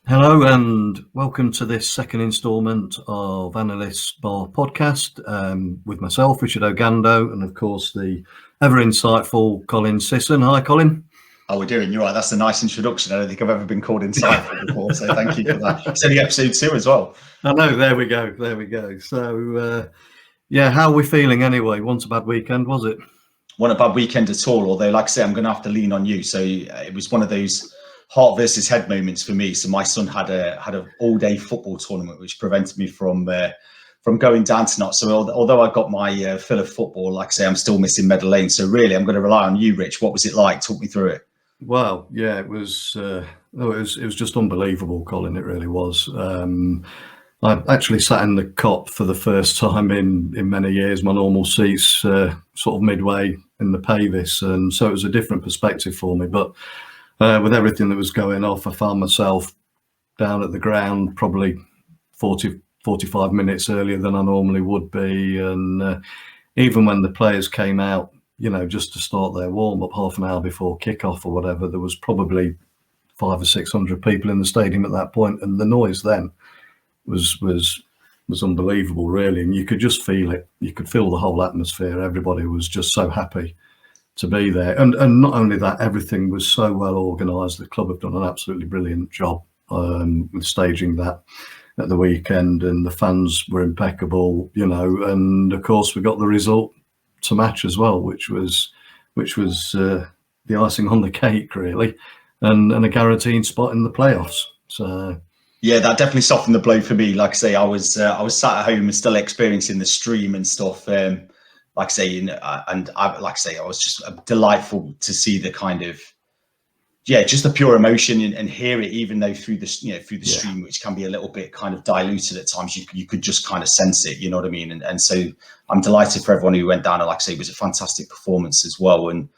Hello and welcome to this second instalment of Analysts Bar podcast with myself, Richard Ogando, and of course the ever insightful Colin Sisson. Hi, Colin. How we're doing? You're right. That's a nice introduction. I don't think I've ever been called insightful before, so thank you for that. It's only episode 2 as well. I know. There we go. So, how are we feeling anyway? Once a bad weekend, was it? Wasn't a bad weekend at all. Although, like I say, I'm going to have to lean on you. So it was one of those heart versus head moments for me. So my son had a all-day football tournament, which prevented me from going down tonight. So although I got my fill of football, like I say, I'm still missing Meadow Lane. So really, I'm going to rely on you, Rich. What was it like? Talk me through it. Well, yeah, it was just unbelievable, Colin. It really was. I actually sat in the cot for the first time in many years. My normal seats sort of midway in the Pavis, and so it was a different perspective for me. But with everything that was going off, I found myself down at the ground probably 45 minutes earlier than I normally would be. And even when the players came out, just to start their warm-up half an hour before kick-off or whatever, there was probably 500 or 600 people in the stadium at that point, and the noise then was unbelievable, really. And you could just feel it. You could feel the whole atmosphere. Everybody was just so happy to be there. And not only that, everything was so well organised. The club have done an absolutely brilliant job with staging that at the weekend, and the fans were impeccable, and of course we got the result to match as well, which was the icing on the cake, really, and a guaranteed spot in the playoffs. So yeah, that definitely softened the blow for me. Like I say, I was sat at home and still experiencing the stream and stuff. I was just delightful to see the kind of, just the pure emotion and hear it, even though through the stream, which can be a little bit kind of diluted at times, you could just kind of sense it, you know what I mean? And so I'm delighted for everyone who went down, and like I say, it was a fantastic performance as well. And,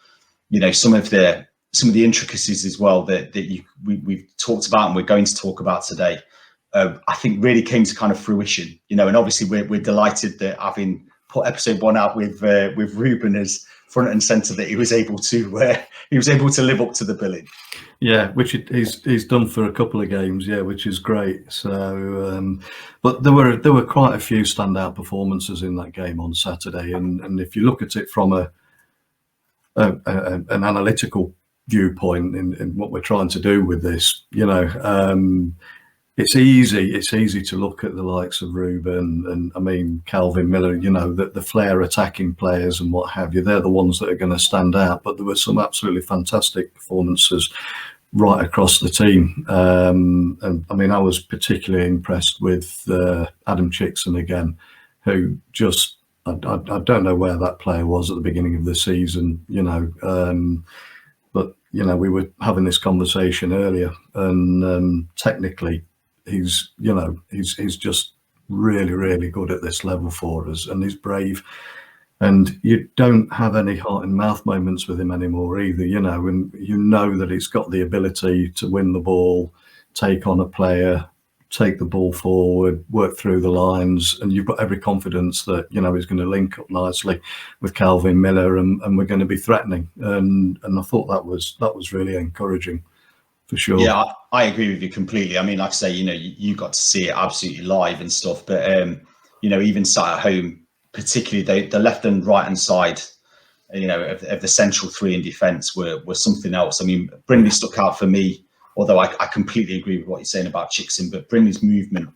some of the intricacies as well that we've talked about and we're going to talk about today, I think really came to kind of fruition, and obviously we're delighted that having put episode 1 out with Ruben as front and centre, that he was able to live up to the billing. Yeah, which he's done for a couple of games, which is great. So, but there were quite a few standout performances in that game on Saturday, and if you look at it from an analytical viewpoint in what we're trying to do with this, it's easy to look at the likes of Ruben and Calvin Miller, the flair attacking players and what have you. They're the ones that are going to stand out. But there were some absolutely fantastic performances right across the team. And I was particularly impressed with Adam Chickson again, who just, I don't know where that player was at the beginning of the season, but we were having this conversation earlier, and technically, he's just really, really good at this level for us, and he's brave. And you don't have any heart and mouth moments with him anymore either, and that he's got the ability to win the ball, take on a player, take the ball forward, work through the lines, and you've got every confidence that he's going to link up nicely with Calvin Miller, and we're going to be threatening. And I thought that was really encouraging. For sure. Yeah, I agree with you completely. Like I say, you got to see it absolutely live and stuff, but even sat at home, particularly the left and right hand side, of the central three in defence were something else. Brindley stuck out for me, although I completely agree with what you're saying about Chickson, but Brindley's movement,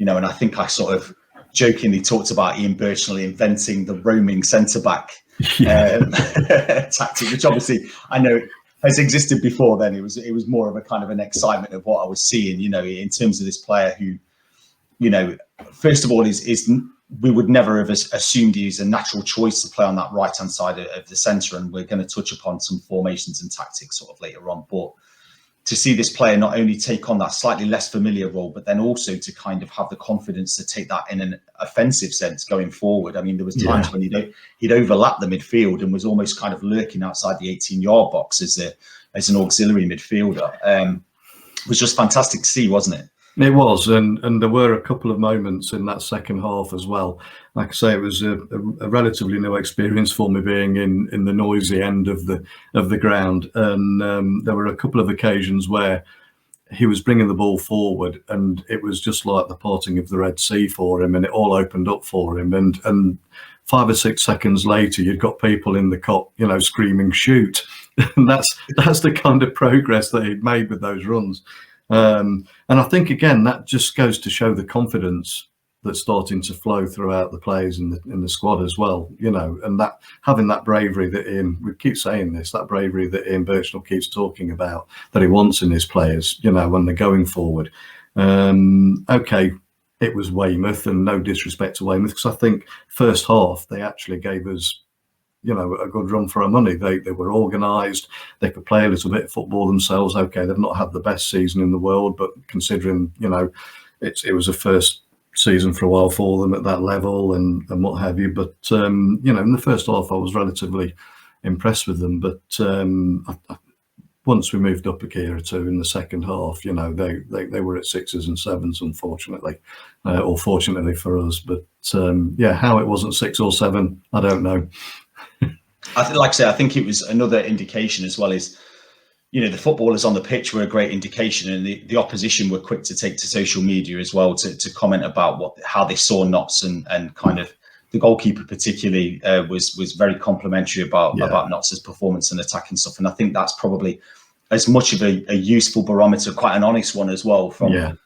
and I think I sort of jokingly talked about Ian Burchnall inventing the roaming centre back tactic, which obviously I know has existed before then. It was more of a kind of an excitement of what I was seeing, in terms of this player who, first of all, is we would never have assumed he's a natural choice to play on that right hand side of the centre, and we're going to touch upon some formations and tactics sort of later on. But to see this player not only take on that slightly less familiar role, but then also to kind of have the confidence to take that in an offensive sense going forward. There was times when he'd overlap the midfield and was almost kind of lurking outside the 18-yard box as an auxiliary midfielder. It was just fantastic to see, wasn't it? It was, and there were a couple of moments in that second half as well. Like I say, it was a relatively new experience for me, being in the noisy end of the ground, and there were a couple of occasions where he was bringing the ball forward, and it was just like the parting of the Red Sea for him, and it all opened up for him. And 5 or 6 seconds later, you'd got people in the cop, screaming, "Shoot!" And that's the kind of progress that he'd made with those runs. And I think again that just goes to show the confidence that's starting to flow throughout the players in the squad as well, and that having that bravery that we keep saying this, that bravery that Ian Burchnall keeps talking about, that he wants in his players, when they're going forward. Okay, it was Weymouth, and no disrespect to Weymouth, because I think first half they actually gave us, a good run for our money. They were organised. They could play a little bit of football themselves. Okay, they've not had the best season in the world, but considering, it was a first season for a while for them at that level and what have you. But, in the first half, I was relatively impressed with them. But once we moved up a gear or two in the second half, they were at 6s and 7s, unfortunately, or fortunately for us. But how it wasn't 6 or 7, I don't know. Like I say, I think it was another indication as well is, the footballers on the pitch were a great indication, and the opposition were quick to take to social media as well to comment about how they saw Notts, and kind of the goalkeeper particularly was very complimentary about Notts' performance and attacking stuff. And I think that's probably as much of a useful barometer, quite an honest one as well, from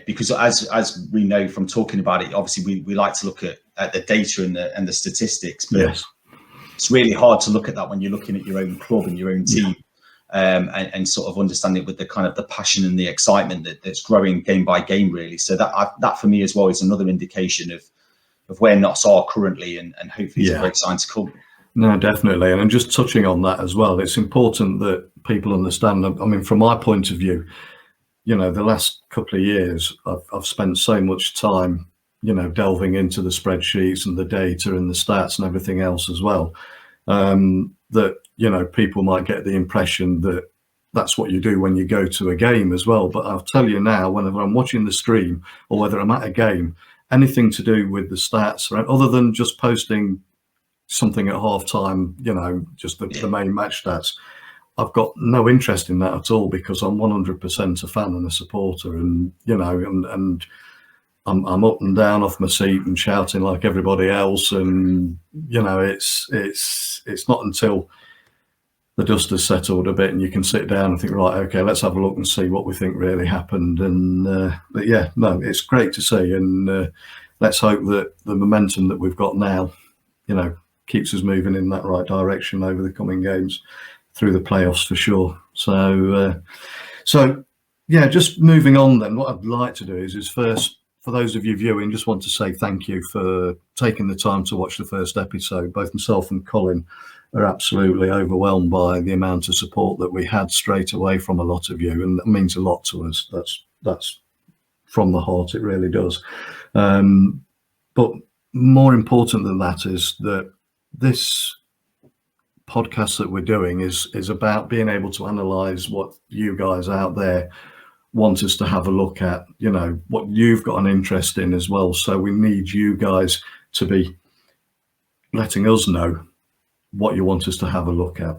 because as we know from talking about it, obviously we like to look at the data and the statistics, but it's really hard to look at that when you're looking at your own club and your own team. And sort of understand it with the kind of the passion and the excitement that's growing game by game, really. So that for me as well is another indication of where Notts are currently, and hopefully it's a great sign to come. No, definitely. And just touching on that as well, it's important that people understand. I mean, from my point of view, the last couple of years, I've spent so much time, delving into the spreadsheets and the data and the stats and everything else as well, that people might get the impression that that's what you do when you go to a game as well. But I'll tell you now, whenever I'm watching the stream or whether I'm at a game, anything to do with the stats, right, other than just posting something at half time, just the main match stats, I've got no interest in that at all, because I'm 100% a fan and a supporter, and and I'm up and down off my seat and shouting like everybody else, and it's not until the dust has settled a bit and you can sit down and think, right, okay, let's have a look and see what we think really happened. And but it's great to see, and let's hope that the momentum that we've got now, keeps us moving in that right direction over the coming games through the playoffs for sure. So just moving on then, what I'd like to do is first, for those of you viewing, just want to say thank you for taking the time to watch the first episode. Both myself and Colin are absolutely overwhelmed by the amount of support that we had straight away from a lot of you, and that means a lot to us. That's from the heart, it really does. But more important than that is that this podcast that we're doing is about being able to analyze what you guys out there want us to have a look at, what you've got an interest in as well. So we need you guys to be letting us know what you want us to have a look at.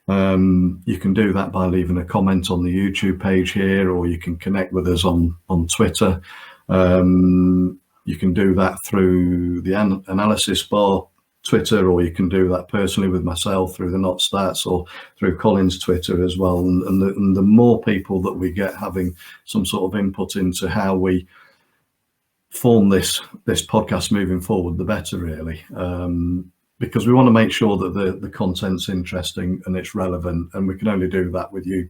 You can do that by leaving a comment on the YouTube page here, or you can connect with us on Twitter. You can do that through the Analysis bar Twitter, or you can do that personally with myself through the Not Stats, or through Colin's Twitter as well. And the more people that we get having some sort of input into how we form this podcast moving forward, the better, really. Because we want to make sure that the content's interesting and it's relevant, and we can only do that with you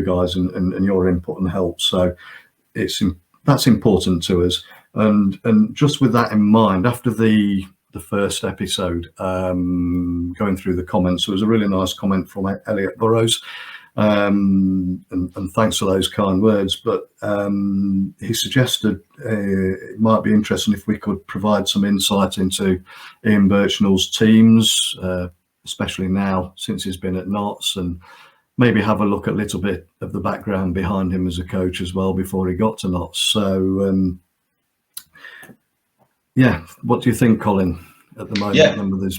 guys and your input and help. So that's important to us. And just with that in mind, after the first episode, going through the comments, there was a really nice comment from Elliott Burrows, and thanks for those kind words. But he suggested it might be interesting if we could provide some insight into Ian Burchnall's teams, especially now since he's been at Notts, and maybe have a look at a little bit of the background behind him as a coach as well before he got to Notts. So what do you think, Colin, at the moment?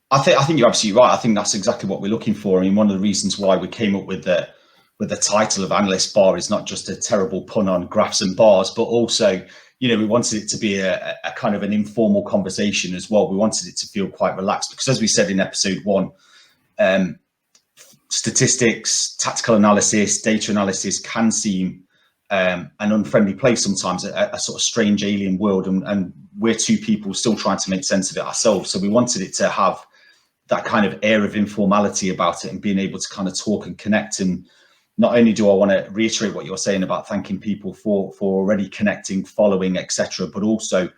I think you're absolutely right. I think that's exactly what we're looking for. I mean, one of the reasons why we came up with the with the title of Analyst Bar is not just a terrible pun on graphs and bars, but also, you know, we wanted it to be a kind of an informal conversation as well. We wanted it to feel quite relaxed because, as we said in episode 1, statistics, tactical analysis, data analysis can seem an unfriendly place sometimes, a sort of strange alien world, and we're two people still trying to make sense of it ourselves. So we wanted it to have that kind of air of informality about it and being able to kind of talk and connect. And not only do I want to reiterate what you're saying about thanking people for already connecting, following, etc., but also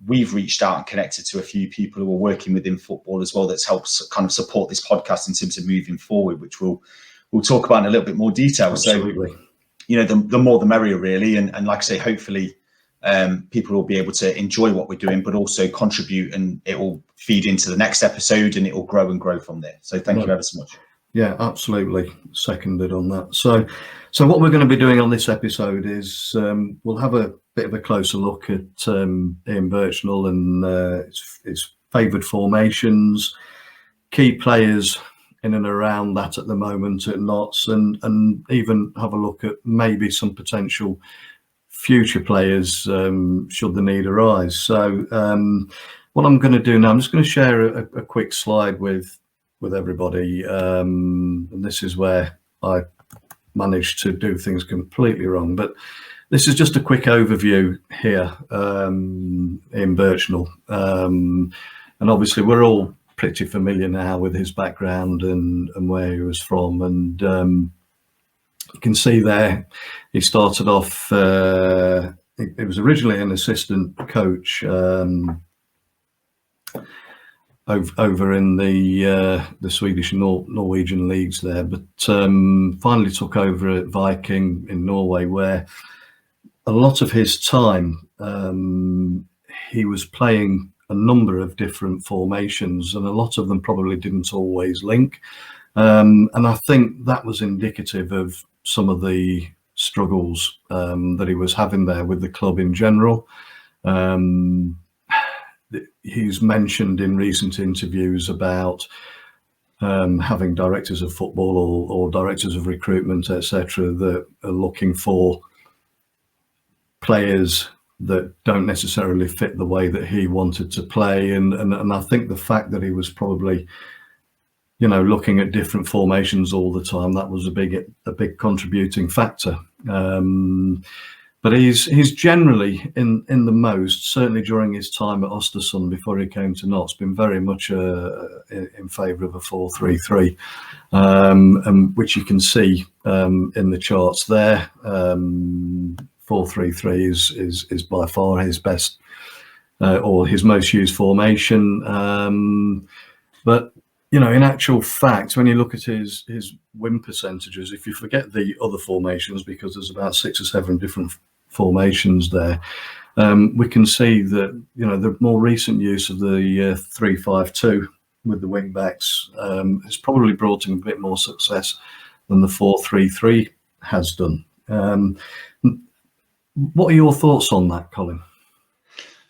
we've reached out and connected to a few people who are working within football as well that's helped kind of support this podcast in terms of moving forward, which we'll talk about in a little bit more detail. Absolutely. So, you know, the more the merrier, really. And like I say, hopefully people will be able to enjoy what we're doing, but also contribute, and it will feed into the next episode and it will grow and grow from there. So thank you ever so much. Yeah, absolutely. Seconded on that. So what we're going to be doing on this episode is we'll have a bit of a closer look at Ian Burchnall and his favoured formations, key players in and around that at the moment at Notts, and even have a look at maybe some potential future players should the need arise. So what I'm going to do now, I'm just going to share a quick slide with everybody, and this is where I managed to do things completely wrong, but this is just a quick overview here. Ian Burchnall, and obviously we're all pretty familiar now with his background and where he was from, and you can see there he started off, he was originally an assistant coach over in the Swedish and Norwegian leagues there, but finally took over at Viking in Norway, where a lot of his time he was playing a number of different formations, and a lot of them probably didn't always link, and I think that was indicative of some of the struggles that he was having there with the club in general. He's mentioned in recent interviews about having directors of football or directors of recruitment, etc., that are looking for players that don't necessarily fit the way that he wanted to play, and I think the fact that he was probably, you know, looking at different formations all the time, that was a big contributing factor. But he's generally in the most, certainly during his time at Östersund before he came to Notts, been very much in favour of a 4-3-3, which you can see in the charts there. 4-3-3 is by far his best or his most used formation. But you know, in actual fact, when you look at his win percentages, if you forget the other formations, because there's about 6 or 7 different formations there, we can see that, you know, the more recent use of the 3-5-2 with the wing backs has probably brought him a bit more success than the 4-3-3 has done. What are your thoughts on that, Colin?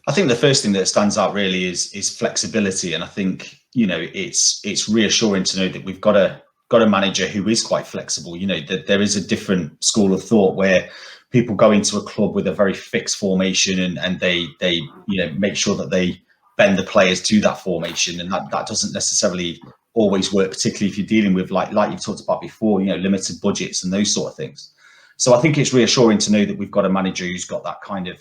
I think the first thing that stands out really is flexibility, and I think, you know, it's reassuring to know that we've got a manager who is quite flexible. You know, that there is a different school of thought where people go into a club with a very fixed formation and they you know, make sure that they bend the players to that formation, and that doesn't necessarily always work, particularly if you're dealing with like you've talked about before, you know, limited budgets and those sort of things. So I think it's reassuring to know that we've got a manager who's got that kind of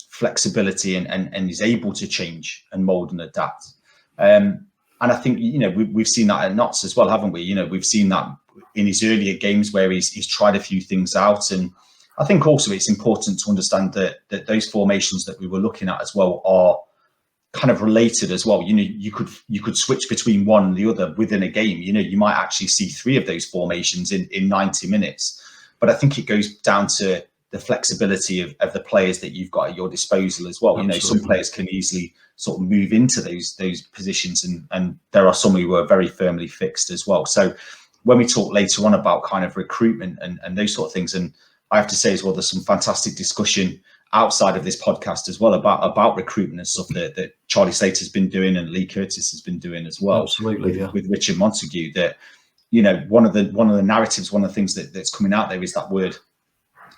flexibility and is able to change and mold and adapt. And I think, you know, we've seen that at Notts as well, haven't we? You know, we've seen that in his earlier games where he's tried a few things out. And I think also it's important to understand that those formations that we were looking at as well are kind of related as well. You know, you could switch between one and the other within a game. You know, you might actually see 3 of those formations in 90 minutes. But I think it goes down to the flexibility of the players that you've got at your disposal as well. Absolutely. You know, some players can easily sort of move into those positions, and there are some who are very firmly fixed as well. So when we talk later on about kind of recruitment and those sort of things, and I have to say as well, there's some fantastic discussion outside of this podcast as well about recruitment and stuff that Charlie Slater's been doing and Lee Curtis has been doing as well. Absolutely, yeah. With Richard Montague, that you know, one of the narratives, one of the things that's coming out there is that word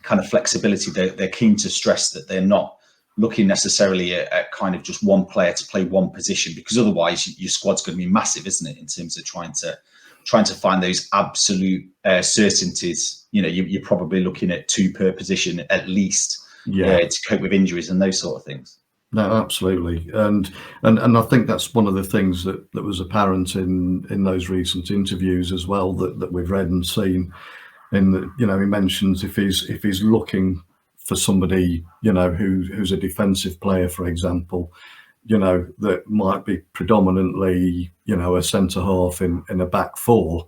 kind of flexibility. They're keen to stress that they're not looking necessarily at kind of just one player to play one position, because otherwise your squad's going to be massive, isn't it, in terms of trying to find those absolute certainties. You know, you're probably looking at 2 per position at least, to cope with injuries and those sort of things. No, absolutely, and I think that's one of the things that was apparent in those recent interviews as well that we've read and seen. In that, you know, he mentions if he's looking for somebody, you know, who's a defensive player, for example, you know, that might be predominantly, you know, a centre half in a back 4.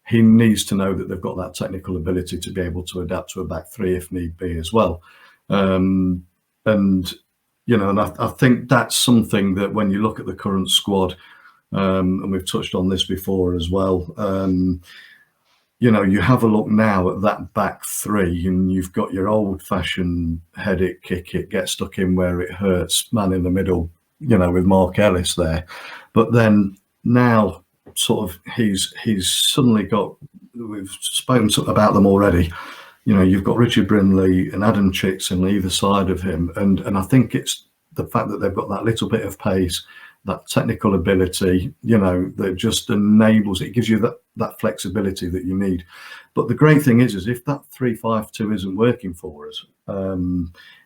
He needs to know that they've got that technical ability to be able to adapt to a back 3 if need be as well. And you know, and I think that's something that when you look at the current squad, and we've touched on this before as well, you know, you have a look now at that back 3 and you've got your old-fashioned head it, kick it, get stuck in where it hurts, man in the middle, you know, with Mark Ellis there. But then now sort of he's suddenly got, we've spoken about them already, you know, you've got Richard Brindley and Adam Chicks on either side of him. And I think it's the fact that they've got that little bit of pace, that technical ability, you know, that just enables, it gives you that flexibility that you need. But the great thing is if that 3-5-2 isn't working for us,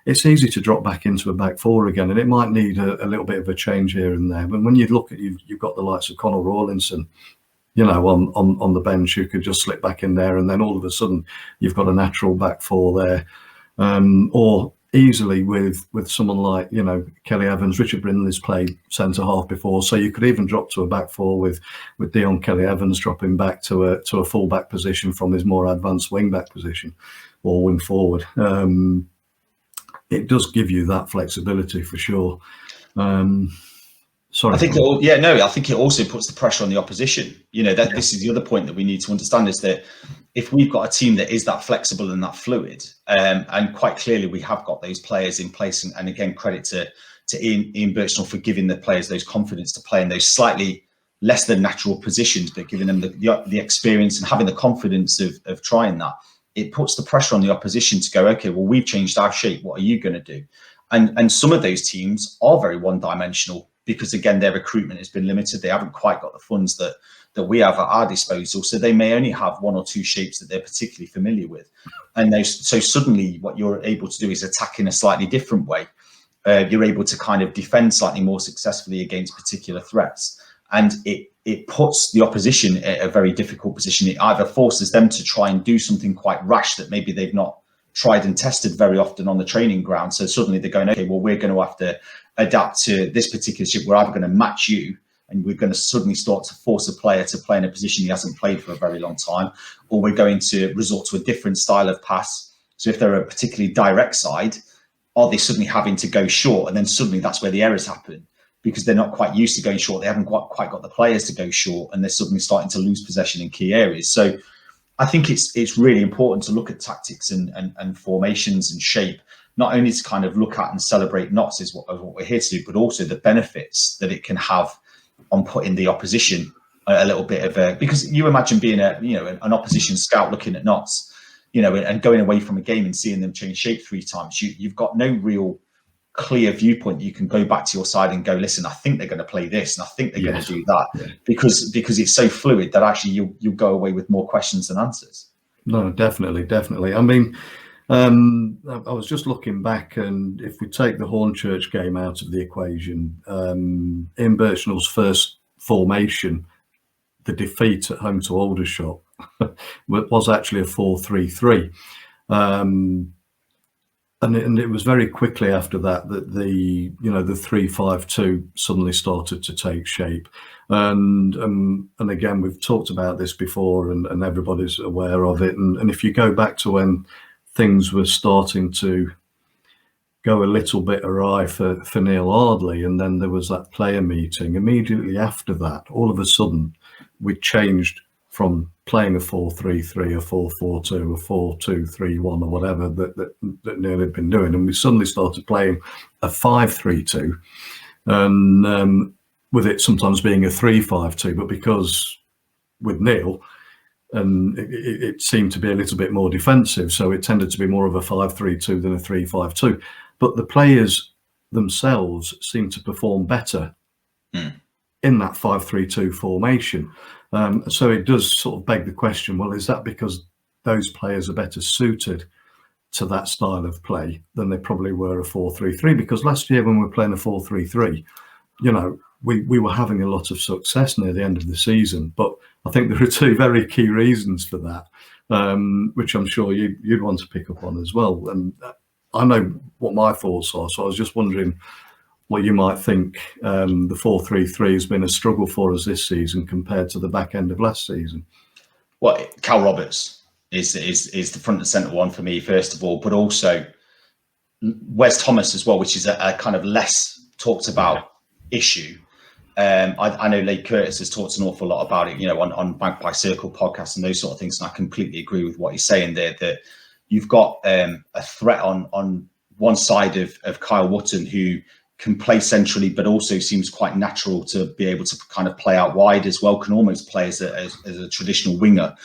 it's easy to drop back into a back 4 again. And it might need a little bit of a change here and there. But when you look at, you've got the likes of Conor Rawlinson, you know, on the bench, who could just slip back in there, and then all of a sudden you've got a natural back 4 there. Or easily with someone like, you know, Kelly Evans. Richard Brindley's played centre half before, so you could even drop to a back 4 with Dion Kelly Evans dropping back to a full back position from his more advanced wing back position or wing forward. It does give you that flexibility for sure. Sorry. I think I think it also puts the pressure on the opposition. You know, this is the other point that we need to understand, is that if we've got a team that is that flexible and that fluid, and quite clearly we have got those players in place, and again, credit to Ian Burchnall for giving the players those confidence to play in those slightly less than natural positions, but giving them the experience and having the confidence of trying that. It puts the pressure on the opposition to go, okay, well, we've changed our shape. What are you going to do? And some of those teams are very one-dimensional, because again, their recruitment has been limited. They haven't quite got the funds that we have at our disposal. So they may only have 1 or 2 shapes that they're particularly familiar with. And so suddenly what you're able to do is attack in a slightly different way. You're able to kind of defend slightly more successfully against particular threats. And it puts the opposition in a very difficult position. It either forces them to try and do something quite rash that maybe they've not tried and tested very often on the training ground. So suddenly they're going, okay, well, we're going to have to adapt to this particular shape. We're either going to match you, and we're going to suddenly start to force a player to play in a position he hasn't played for a very long time, or we're going to resort to a different style of pass. So if they're a particularly direct side, are they suddenly having to go short? And then suddenly that's where the errors happen, because they're not quite used to going short. They haven't quite got the players to go short, and they're suddenly starting to lose possession in key areas. So I think it's really important to look at tactics and formations and shape, not only to kind of look at and celebrate knots is what we're here to do, but also the benefits that it can have on putting the opposition a little bit of a, because you imagine being an opposition scout looking at knots, you know, and going away from a game and seeing them change shape 3 times. You've got no real clear viewpoint. You can go back to your side and go, listen, I think they're going to play this, and I think they're going to do that, because it's so fluid that actually you'll go away with more questions than answers. No, definitely. I mean, I was just looking back, and if we take the Hornchurch game out of the equation, Ian Burchnall's first formation, the defeat at home to Aldershot, was actually a 4-3-3. And it was very quickly after that the 3-5-2 suddenly started to take shape. And again, we've talked about this before, and everybody's aware of it. And if you go back to when things were starting to go a little bit awry for Neil Ardley, and then there was that player meeting. Immediately after that, all of a sudden, we changed from playing a 4-3-3, a 4-4-2, a 4-2-3-1, or whatever that Neil had been doing, and we suddenly started playing a 5-3-2, and with it sometimes being a 3-5-2. But because with Neil, and it seemed to be a little bit more defensive. So it tended to be more of a 5-3-2 than a 3-5-2. But the players themselves seemed to perform better in that 5-3-2 formation. So it does sort of beg the question, well, is that because those players are better suited to that style of play than they probably were a 4-3-3? Because last year when we were playing a 4-3-3, you know, we were having a lot of success near the end of the season. But I think there are two very key reasons for that, which I'm sure you'd want to pick up on as well. And I know what my thoughts are, so I was just wondering what you might think the 4-3-3 has been a struggle for us this season compared to the back end of last season. Well, Cal Roberts is the front and centre one for me, first of all, but also Wes Thomas as well, which is a kind of less talked about issue. I know Lee Curtis has talked an awful lot about it, you know, on Magpie Circle podcast and those sort of things, and I completely agree with what he's saying there, that you've got a threat on one side of Kyle Wootton, who can play centrally, but also seems quite natural to be able to kind of play out wide as well, can almost play as a traditional winger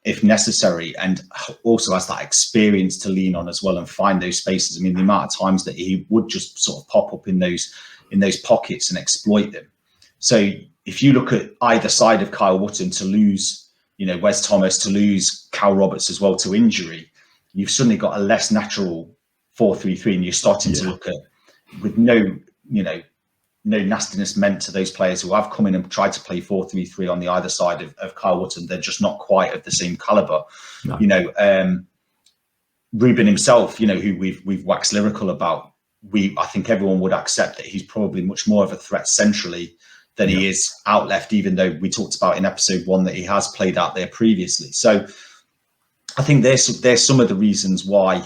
if necessary, and also has that experience to lean on as well and find those spaces. I mean, the amount of times that he would just sort of pop up in those pockets and exploit them. So if you look at either side of Kyle Wootton, to lose, you know, Wes Thomas, to lose Cal Roberts as well to injury, you've suddenly got a less natural 4-3-3, and you're starting to look at, with no nastiness meant to those players who have come in and tried to play 4-3-3 on the either side of Kyle Wootton. They're just not quite of the same caliber. No. You know, Ruben himself, you know, who we've waxed lyrical about, I think everyone would accept that he's probably much more of a threat centrally than he is out left, even though we talked about in episode 1 that he has played out there previously. So I think there's some of the reasons why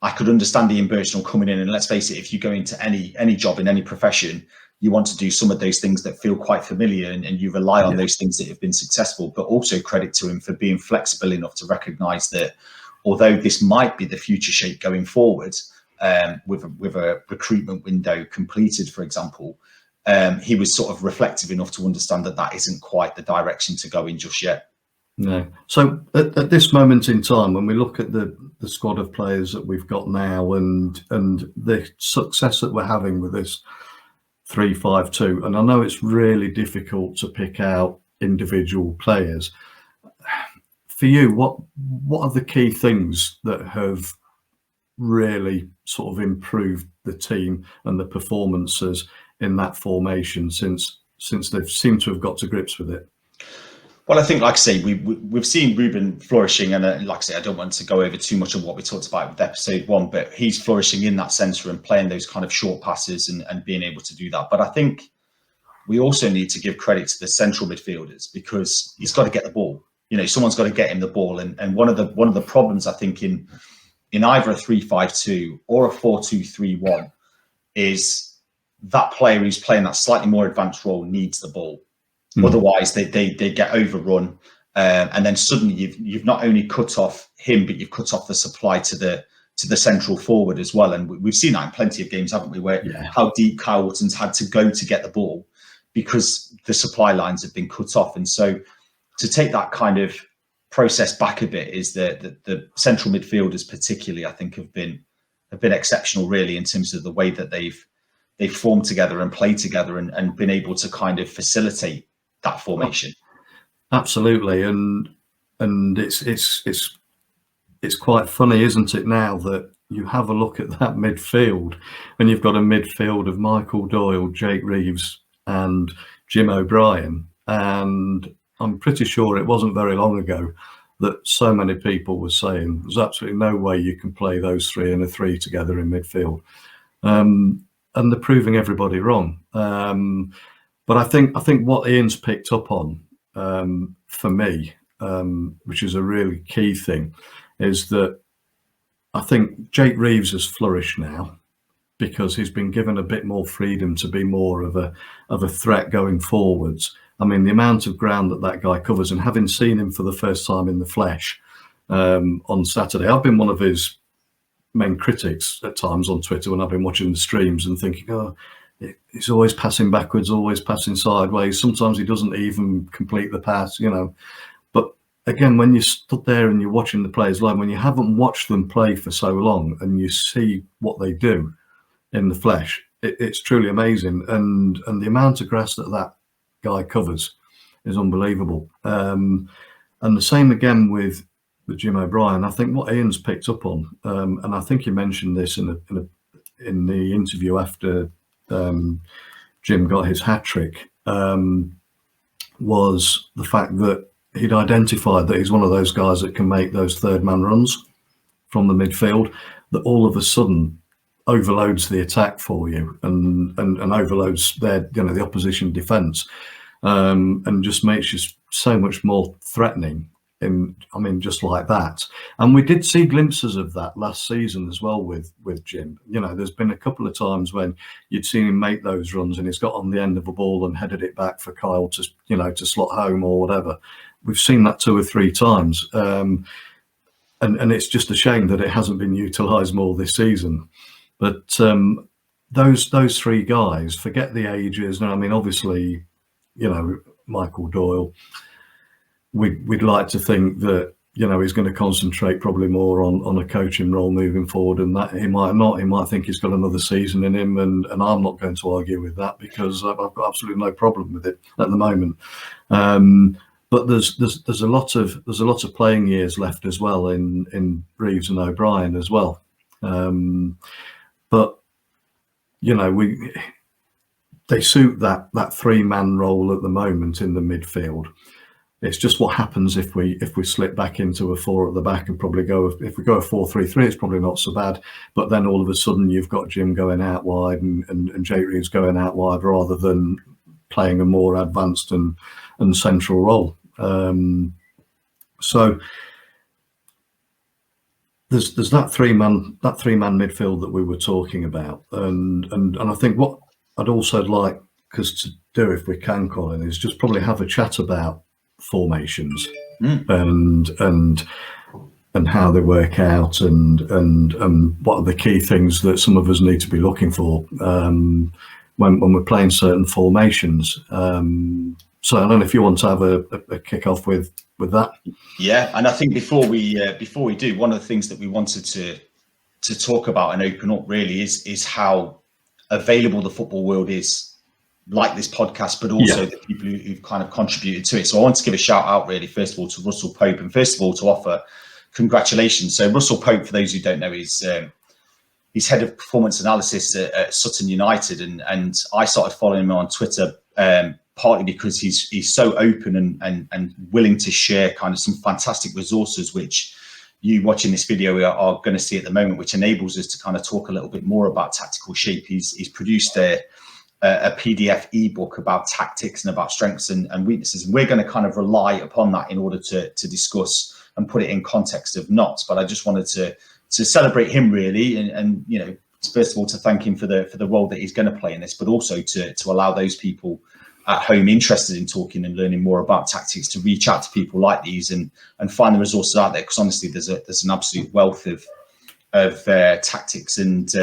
I could understand Ian Burchnall coming in. And let's face it, if you go into any job in any profession, you want to do some of those things that feel quite familiar, and you rely on those things that have been successful. But also credit to him for being flexible enough to recognise that although this might be the future shape going forward, with a recruitment window completed, for example, he was sort of reflective enough to understand that isn't quite the direction to go in just yet. No. So at this moment in time, when we look at the squad of players that we've got now and the success that we're having with this 3-5-2, and I know it's really difficult to pick out individual players. For you, what are the key things that have really sort of improved the team and the performances in that formation since they've seemed to have got to grips with it? Well, I think, like I say, we've seen Ruben flourishing, and like I say, I don't want to go over too much of what we talked about with episode 1, but he's flourishing in that centre and playing those kind of short passes and being able to do that. But I think we also need to give credit to the central midfielders, because he's got to get the ball. You know, someone's got to get him the ball, and one of the problems I think in either a 3-5-2 or a 4-2-3-1 is that player who's playing that slightly more advanced role needs the ball. Otherwise, they get overrun, and then suddenly you've not only cut off him, but you've cut off the supply to the central forward as well. And we've seen that in plenty of games, haven't we? Where how deep Kyle Wootton's had to go to get the ball because the supply lines have been cut off. And so, to take that kind of process back a bit, is the central midfielders particularly, I think, have been exceptional, really, in terms of the way that they've formed together and played together and been able to kind of facilitate that formation. Absolutely, and it's quite funny, isn't it, now that you have a look at that midfield, and you've got a midfield of Michael Doyle, Jake Reeves and Jim O'Brien, and I'm pretty sure it wasn't very long ago that so many people were saying there's absolutely no way you can play those three in a three together in midfield, and they're proving everybody wrong. But I think what Ian's picked up on, for me, which is a really key thing, is that I think Jake Reeves has flourished now because he's been given a bit more freedom to be more of a threat going forwards. I mean, the amount of ground that guy covers, and having seen him for the first time in the flesh on Saturday, I've been one of his main critics at times on Twitter when I've been watching the streams and thinking, oh, he's always passing backwards, always passing sideways. Sometimes he doesn't even complete the pass, you know. But again, when you stood there and you're watching the players live, when you haven't watched them play for so long and you see what they do in the flesh, it's truly amazing. And the amount of grass that guy covers is unbelievable. And the same again with Jim O'Brien. I think what Ian's picked up on, and I think he mentioned this in the interview after Jim got his hat trick, was the fact that he'd identified that he's one of those guys that can make those third man runs from the midfield, that all of a sudden overloads the attack for you and overloads the opposition defence, and just makes you so much more threatening. Just like that. And we did see glimpses of that last season as well with Jim. There's been a couple of times when you'd seen him make those runs and he's got on the end of a ball and headed it back for Kyle to slot home or whatever. We've seen that 2 or 3 times. And it's just a shame that it hasn't been utilised more this season. But those 3 guys, forget the ages. And obviously, Michael Doyle, we'd like to think that he's going to concentrate probably more on a coaching role moving forward, and that he might not. He might think he's got another season in him, and I'm not going to argue with that because I've got absolutely no problem with it at the moment. But there's a lot of playing years left as well in Reeves and O'Brien as well. But they suit that 3-man role at the moment in the midfield. It's just what happens if we slip back into a 4 at the back and probably if we go a 4-3-3, it's probably not so bad. But then all of a sudden you've got Jim going out wide and Jake Reeves going out wide rather than playing a more advanced and central role. So there's that 3-man midfield that we were talking about, and I think what I'd also like us to do, if we can, Colin, is just probably have a chat about formations and how they work out and what are the key things that some of us need to be looking for when we're playing certain formations. So I don't know if you want to have a kick off with that. Yeah, and I think before we do, one of the things that we wanted to talk about and open up really is how available the football world is, like this podcast, but also the people who've kind of contributed to it. So I want to give a shout out really, first of all, to Russell Pope, and first of all to offer congratulations. So Russell Pope, for those who don't know, is he's head of performance analysis at Sutton United, and I started following him on Twitter partly because he's so open and willing to share kind of some fantastic resources, which you watching this video are going to see at the moment, which enables us to kind of talk a little bit more about tactical shape. He's produced a PDF ebook about tactics and about strengths and weaknesses, and we're going to kind of rely upon that in order to discuss and put it in context of knots. But I just wanted to celebrate him really, and first of all to thank him for the role that he's going to play in this, but also to allow those people at home interested in talking and learning more about tactics to reach out to people like these and find the resources out there, because honestly there's an absolute wealth of tactics and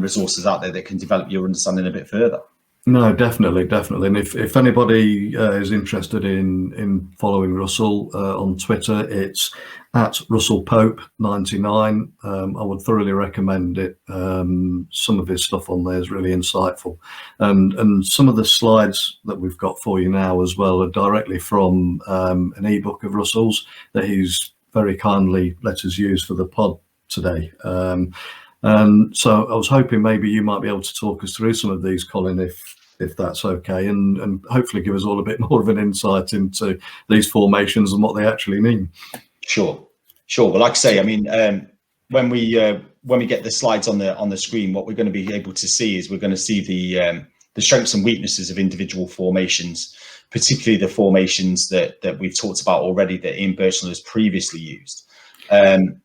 resources out there that can develop your understanding a bit further. No, definitely. And if anybody is interested in following Russell on Twitter, it's at Russell Pope 99. I would thoroughly recommend it. Some of his stuff on there is really insightful, and some of the slides that we've got for you now as well are directly from an ebook of Russell's that he's very kindly let us use for the pod today. And so I was hoping maybe you might be able to talk us through some of these, Colin, if that's okay, and hopefully give us all a bit more of an insight into these formations and what they actually mean. Sure. Well, like I say, I mean, when we get the slides on the screen, what we're going to be able to see is we're going to see the strengths and weaknesses of individual formations, particularly the formations that we've talked about already that Ian Burchnall has previously used, and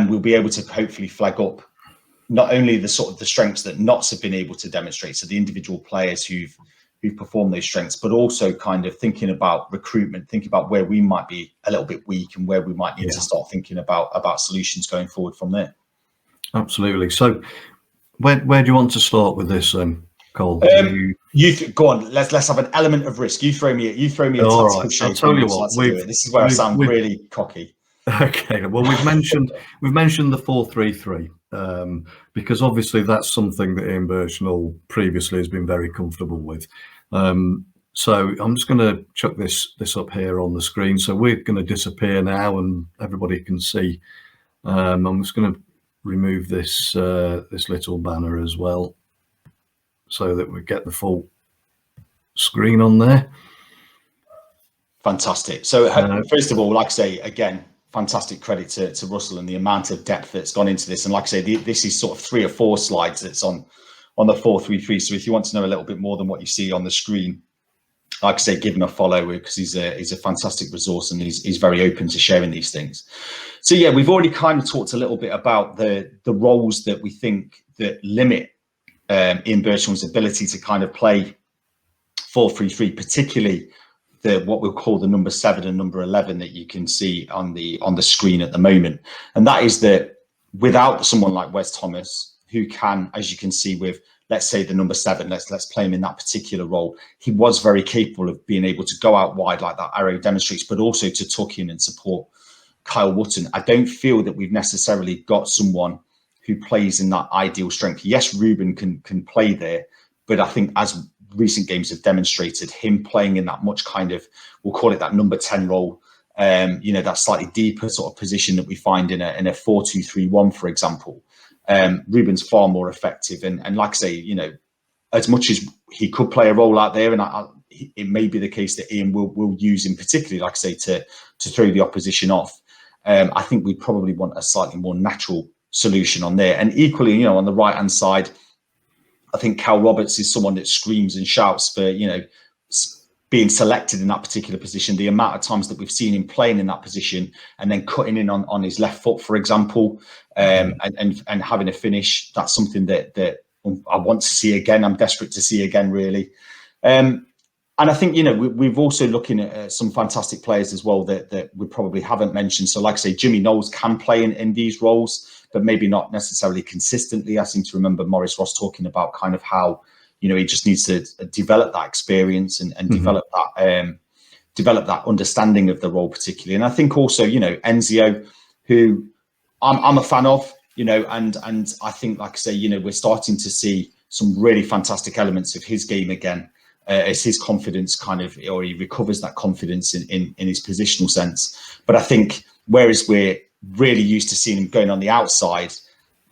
we'll be able to hopefully flag up not only the sort of the strengths that Knots have been able to demonstrate, so the individual players who've performed those strengths, but also kind of thinking about recruitment, thinking about where we might be a little bit weak and where we might need to start thinking about solutions going forward from there. Absolutely. So where do you want to start with this, Cole? Go on. Let's have an element of risk. You throw me a All tactical right. shape. I'll tell you what. This is where I sound really cocky. Okay. Well, we've mentioned the 4-3-3 because obviously that's something that Ian Burchnall previously has been very comfortable with. So I'm just going to chuck this up here on the screen. So we're going to disappear now, and everybody can see. I'm just going to remove this this little banner as well, so that we get the full screen on there. Fantastic. So first of all, like I say, again, fantastic credit to Russell and the amount of depth that's gone into this. And like I say, this is sort of 3 or 4 slides that's on the 4-3-3. So if you want to know a little bit more than what you see on the screen, like I say, give him a follow, because he's a fantastic resource, and he's very open to sharing these things. So yeah, we've already kind of talked a little bit about the roles that we think that limit Ian Burchnall's ability to kind of play 4-3-3, particularly what we'll call the number 7 and number 11 that you can see on the screen at the moment. And that is that without someone like Wes Thomas, who can, as you can see with, let's say, the number 7, let's play him in that particular role, he was very capable of being able to go out wide like that arrow demonstrates, but also to tuck in and support Kyle Wootton. I don't feel that we've necessarily got someone who plays in that ideal strength. Yes, Ruben can play there, but I think as recent games have demonstrated, him playing in that much kind of, we'll call it that number 10 role, that slightly deeper sort of position that we find in a 4-2-3-1, for example. Ruben's far more effective, and like I say, as much as he could play a role out there, and it may be the case that Ian will use him particularly, like I say, to throw the opposition off. I think we probably want a slightly more natural solution on there. And equally, on the right hand side, I think Cal Roberts is someone that screams and shouts for being selected in that particular position. The amount of times that we've seen him playing in that position and then cutting in on his left foot, for example, and having a finish, that's something that I want to see again. I'm desperate to see again, really. And I think, we've also looking at some fantastic players as well that we probably haven't mentioned. So like I say, Jimmy Knowles can play in these roles, but maybe not necessarily consistently. I seem to remember Maurice Ross talking about kind of how, he just needs to develop that experience and develop that understanding of the role particularly. And I think also, Enzio, who I'm a fan of, and I think, like I say, we're starting to see some really fantastic elements of his game again, as his confidence or he recovers that confidence in his positional sense. But I think, whereas we're really used to seeing him going on the outside,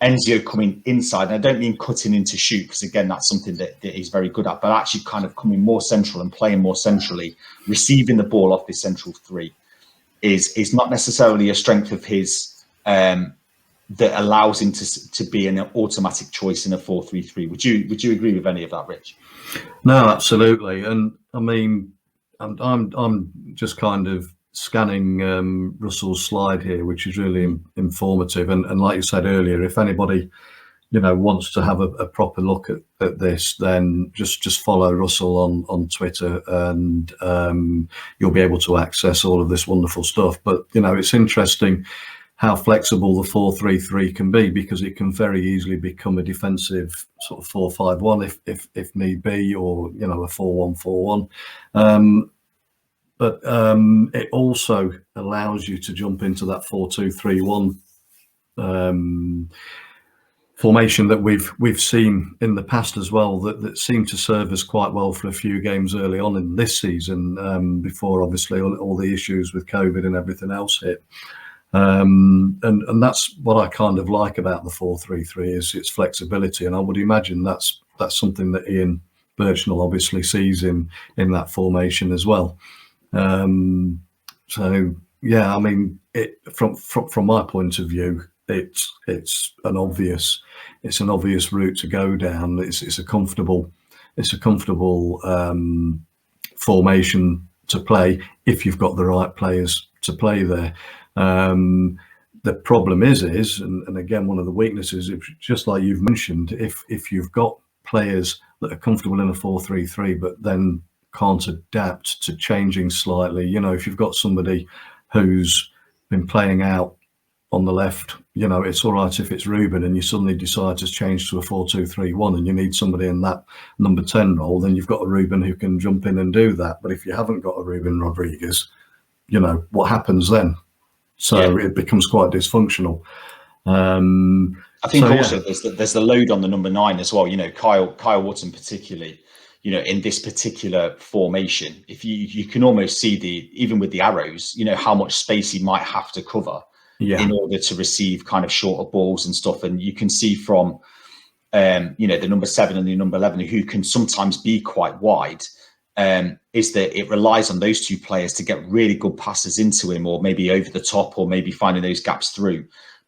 Enzio coming inside, and I don't mean cutting in to shoot, because again, that's something that he's very good at, but actually kind of coming more central and playing more centrally, receiving the ball off this central 3 is not necessarily a strength of his that allows him to be an automatic choice in a 4-3-3. Would you agree with any of that, Rich? No, absolutely. And I mean, I'm just kind of scanning Russell's slide here, which is really informative. And like you said earlier, if anybody wants to have a proper look at this, then just follow Russell on Twitter, and you'll be able to access all of this wonderful stuff. But it's interesting how flexible the 4-3-3 can be, because it can very easily become a defensive sort of 4-5-1 if need be, or a 4-1-4-1. But it also allows you to jump into that 4-2-3-1 formation that we've seen in the past as well, that seemed to serve us quite well for a few games early on in this season, before obviously all the issues with COVID and everything else hit. And that's what I kind of like about the 4-3-3 is its flexibility, and I would imagine that's something that Ian Burchnall obviously sees in that formation as well. So yeah, I mean, from my point of view, it's an obvious route to go down. It's a comfortable formation to play if you've got the right players to play there. The problem is, and again, one of the weaknesses, just like you've mentioned, if you've got players that are comfortable in a 4-3-3, but then can't adapt to changing slightly, if you've got somebody who's been playing out on the left, it's all right if it's Ruben and you suddenly decide to change to a 4-2-3-1 and you need somebody in that number 10 role, then you've got a Ruben who can jump in and do that. But if you haven't got a Ruben Rodriguez, what happens then? So it becomes quite dysfunctional. I think also there's the load on the number 9 as well. Kyle Watson particularly, in this particular formation, if you can almost see even with the arrows, how much space he might have to cover in order to receive kind of shorter balls and stuff. And you can see from, the number 7 and the number 11, who can sometimes be quite wide, is that it relies on those two players to get really good passes into him, or maybe over the top, or maybe finding those gaps through.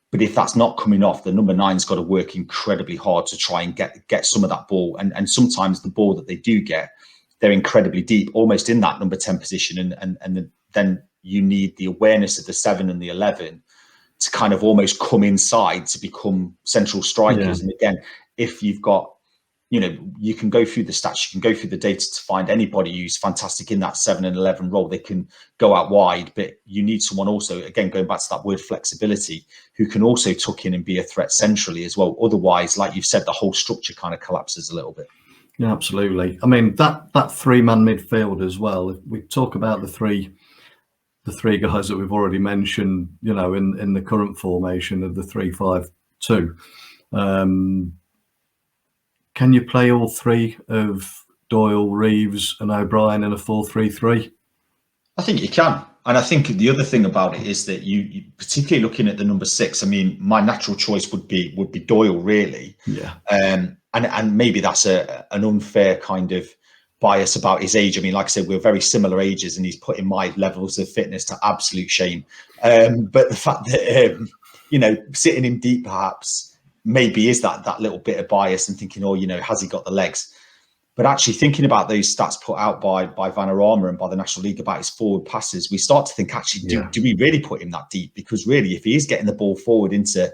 But if that's not coming off, the number 9's got to work incredibly hard to try and get some of that ball. And sometimes the ball that they do get, they're incredibly deep, almost in that number 10 position. And then you need the awareness of the 7 and the 11 to kind of almost come inside to become central strikers. And again, if you've got, you can go through the stats, you can go through the data to find anybody who's fantastic in that 7 and 11 role. They can go out wide, but you need someone also, again, going back to that word flexibility, who can also tuck in and be a threat centrally as well. Otherwise, like you've said, the whole structure kind of collapses a little bit. Yeah, absolutely. I mean, that 3-man midfield as well, if we talk about the three guys that we've already mentioned, in the current formation of the 3-5-2, can you play all three of Doyle, Reeves and O'Brien in a 4-3-3? I think you can. And I think the other thing about it is that you particularly looking at the number 6, I mean, my natural choice would be Doyle, really. Yeah. And maybe that's an unfair kind of bias about his age. I mean, like I said, we're very similar ages, and he's putting my levels of fitness to absolute shame. But the fact that sitting him deep perhaps maybe is that little bit of bias and thinking, has he got the legs? But actually thinking about those stats put out by Vanarama and by the National League about his forward passes, we start to think, actually, do we really put him that deep? Because really, if he is getting the ball forward into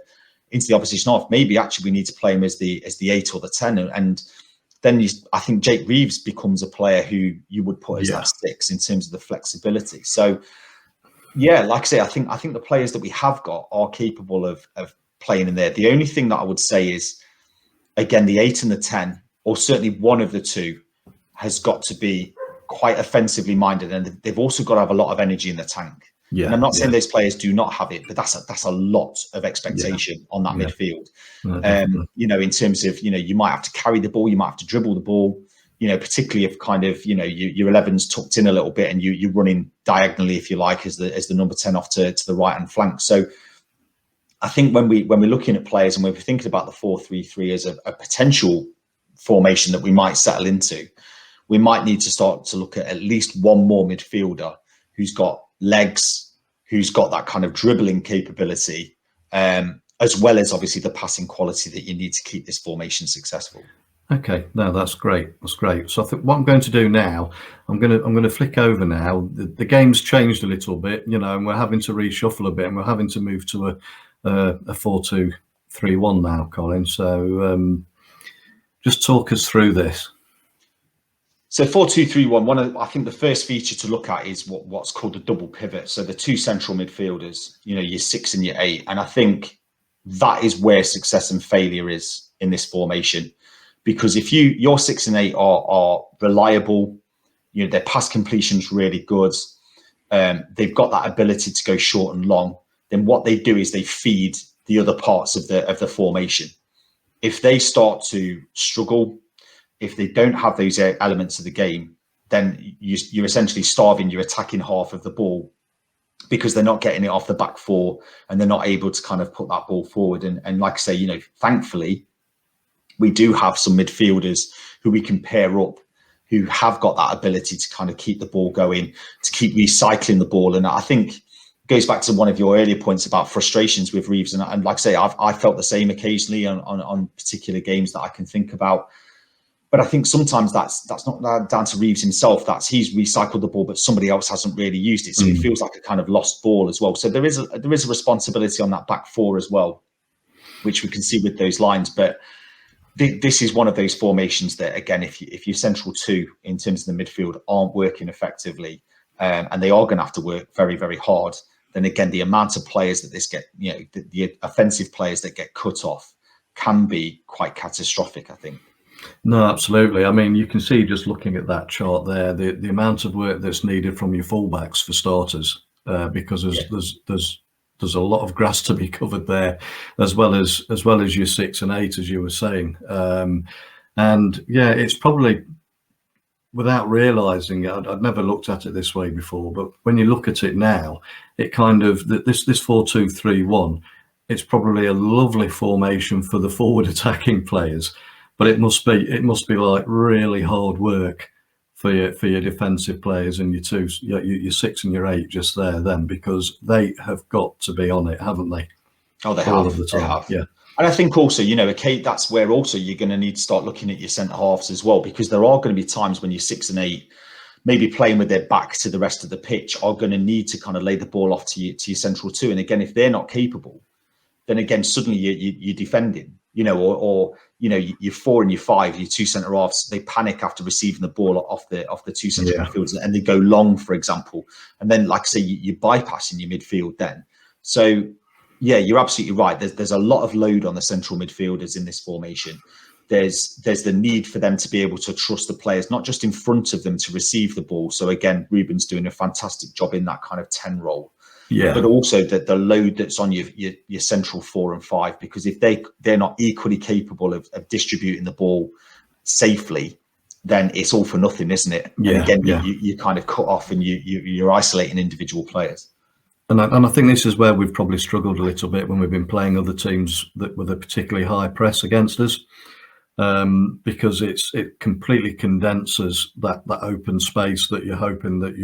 the opposition half, maybe actually we need to play him as the 8 or the 10. And then I think Jake Reeves becomes a player who you would put as that 6 in terms of the flexibility. So, like I say, I think the players that we have got are capable of playing in there. The only thing that I would say is, again, the 8 and the 10, or certainly one of the two, has got to be quite offensively minded, and they've also got to have a lot of energy in the tank. Yeah, and I'm not saying those players do not have it, but that's a lot of expectation on that midfield. In terms of, you might have to carry the ball, you might have to dribble the ball, particularly if kind of, your 11's tucked in a little bit and you're running diagonally, if you like, as the number 10 off to the right hand flank. So I think when we're looking at players and when we're thinking about the 4-3-3 as a potential formation that we might settle into, we might need to start to look at least one more midfielder who's got legs, who's got that kind of dribbling capability, as well as obviously the passing quality that you need to keep this formation successful. Okay, no, that's great. That's great. So I think what I'm going to do now, I'm going to flick over now. The game's changed a little bit, and we're having to reshuffle a bit, and we're having to move to a 4-2-3-1 now, Colin. So just talk us through this. So 4-2-3-1, I think the first feature to look at is what's called a double pivot. So the two central midfielders, your 6 and your 8. And I think that is where success and failure is in this formation. Because if your 6 and 8 are reliable, their pass completion's really good, they've got that ability to go short and long, then what they do is they feed the other parts of the formation. If they start to struggle, if they don't have those elements of the game, then you're essentially starving your attacking half of the ball, because they're not getting it off the back four and they're not able to kind of put that ball forward. And like I say, thankfully, we do have some midfielders who we can pair up, who have got that ability to kind of keep the ball going, to keep recycling the ball. And I think it goes back to one of your earlier points about frustrations with Reeves. And like I say, I felt the same occasionally on particular games that I can think about. But I think sometimes that's not down to Reeves himself. He's recycled the ball, but somebody else hasn't really used it. So it feels like a kind of lost ball as well. So there is a responsibility on that back four as well, which we can see with those lines. But this is one of those formations that, again, if your central two in terms of the midfield aren't working effectively, and they are going to have to work very, very hard, then again, the amount of players that this get, the offensive players that get cut off can be quite catastrophic, I think. No, absolutely. I mean, you can see just looking at that chart there, the amount of work that's needed from your fullbacks for starters, because there's a lot of grass to be covered there, as well as your 6 and 8, as you were saying. And yeah, it's probably, without realising it, I'd never looked at it this way before, but when you look at it now, it kind of, this 4-2-3-1, it's probably a lovely formation for the forward attacking players, but it must be like really hard work for your defensive players and your 6 and your 8 just there then, because they have got to be on it, haven't they? Oh, they all have. of the time. They have. Yeah. And I think also, that's where also you're going to need to start looking at your centre halves as well, because there are going to be times when your 6 and 8, maybe playing with their back to the rest of the pitch, are going to need to kind of lay the ball off to your central 2. And again, if they're not capable, then again, suddenly you're defending, or your 4 and your 5, your 2 centre halves, they panic after receiving the ball off the 2 central midfielders, and they go long, for example. And then, like I say, you're bypassing your midfield then. So, yeah, you're absolutely right. There's a lot of load on the central midfielders in this formation. There's the need for them to be able to trust the players, not just in front of them to receive the ball. So again, Ruben's doing a fantastic job in that kind of 10 role. Yeah. But also the load that's on your central 4 and 5, because if they're not equally capable of distributing the ball safely, then it's all for nothing, isn't it? Yeah. And again, you kind of cut off and you're isolating individual players. And I think this is where we've probably struggled a little bit when we've been playing other teams that with a particularly high press against us, because it completely condenses that open space that you're hoping that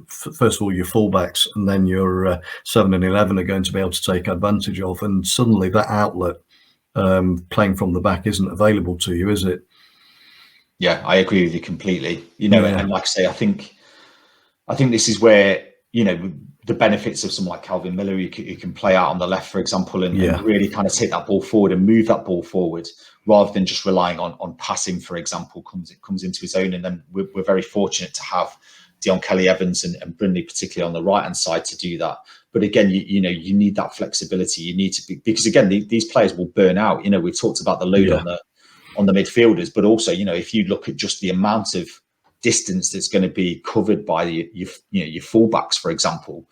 first of all your fullbacks and then your 7 and 11 are going to be able to take advantage of, and suddenly that outlet playing from the back isn't available to you, is it? Yeah, I agree with you completely. And like I say, I think this is where the benefits of someone like Calvin Miller, who can play out on the left, for example, and really kind of take that ball forward and move that ball forward, rather than just relying on passing, for example, comes into his own. And then we're very fortunate to have Dion Kelly-Evans and Brindley, particularly on the right-hand side, to do that. But again, you need that flexibility. You need to be, because again, these players will burn out. We talked about the load on the midfielders, but also, if you look at just the amount of distance that's going to be covered by your fullbacks, for example,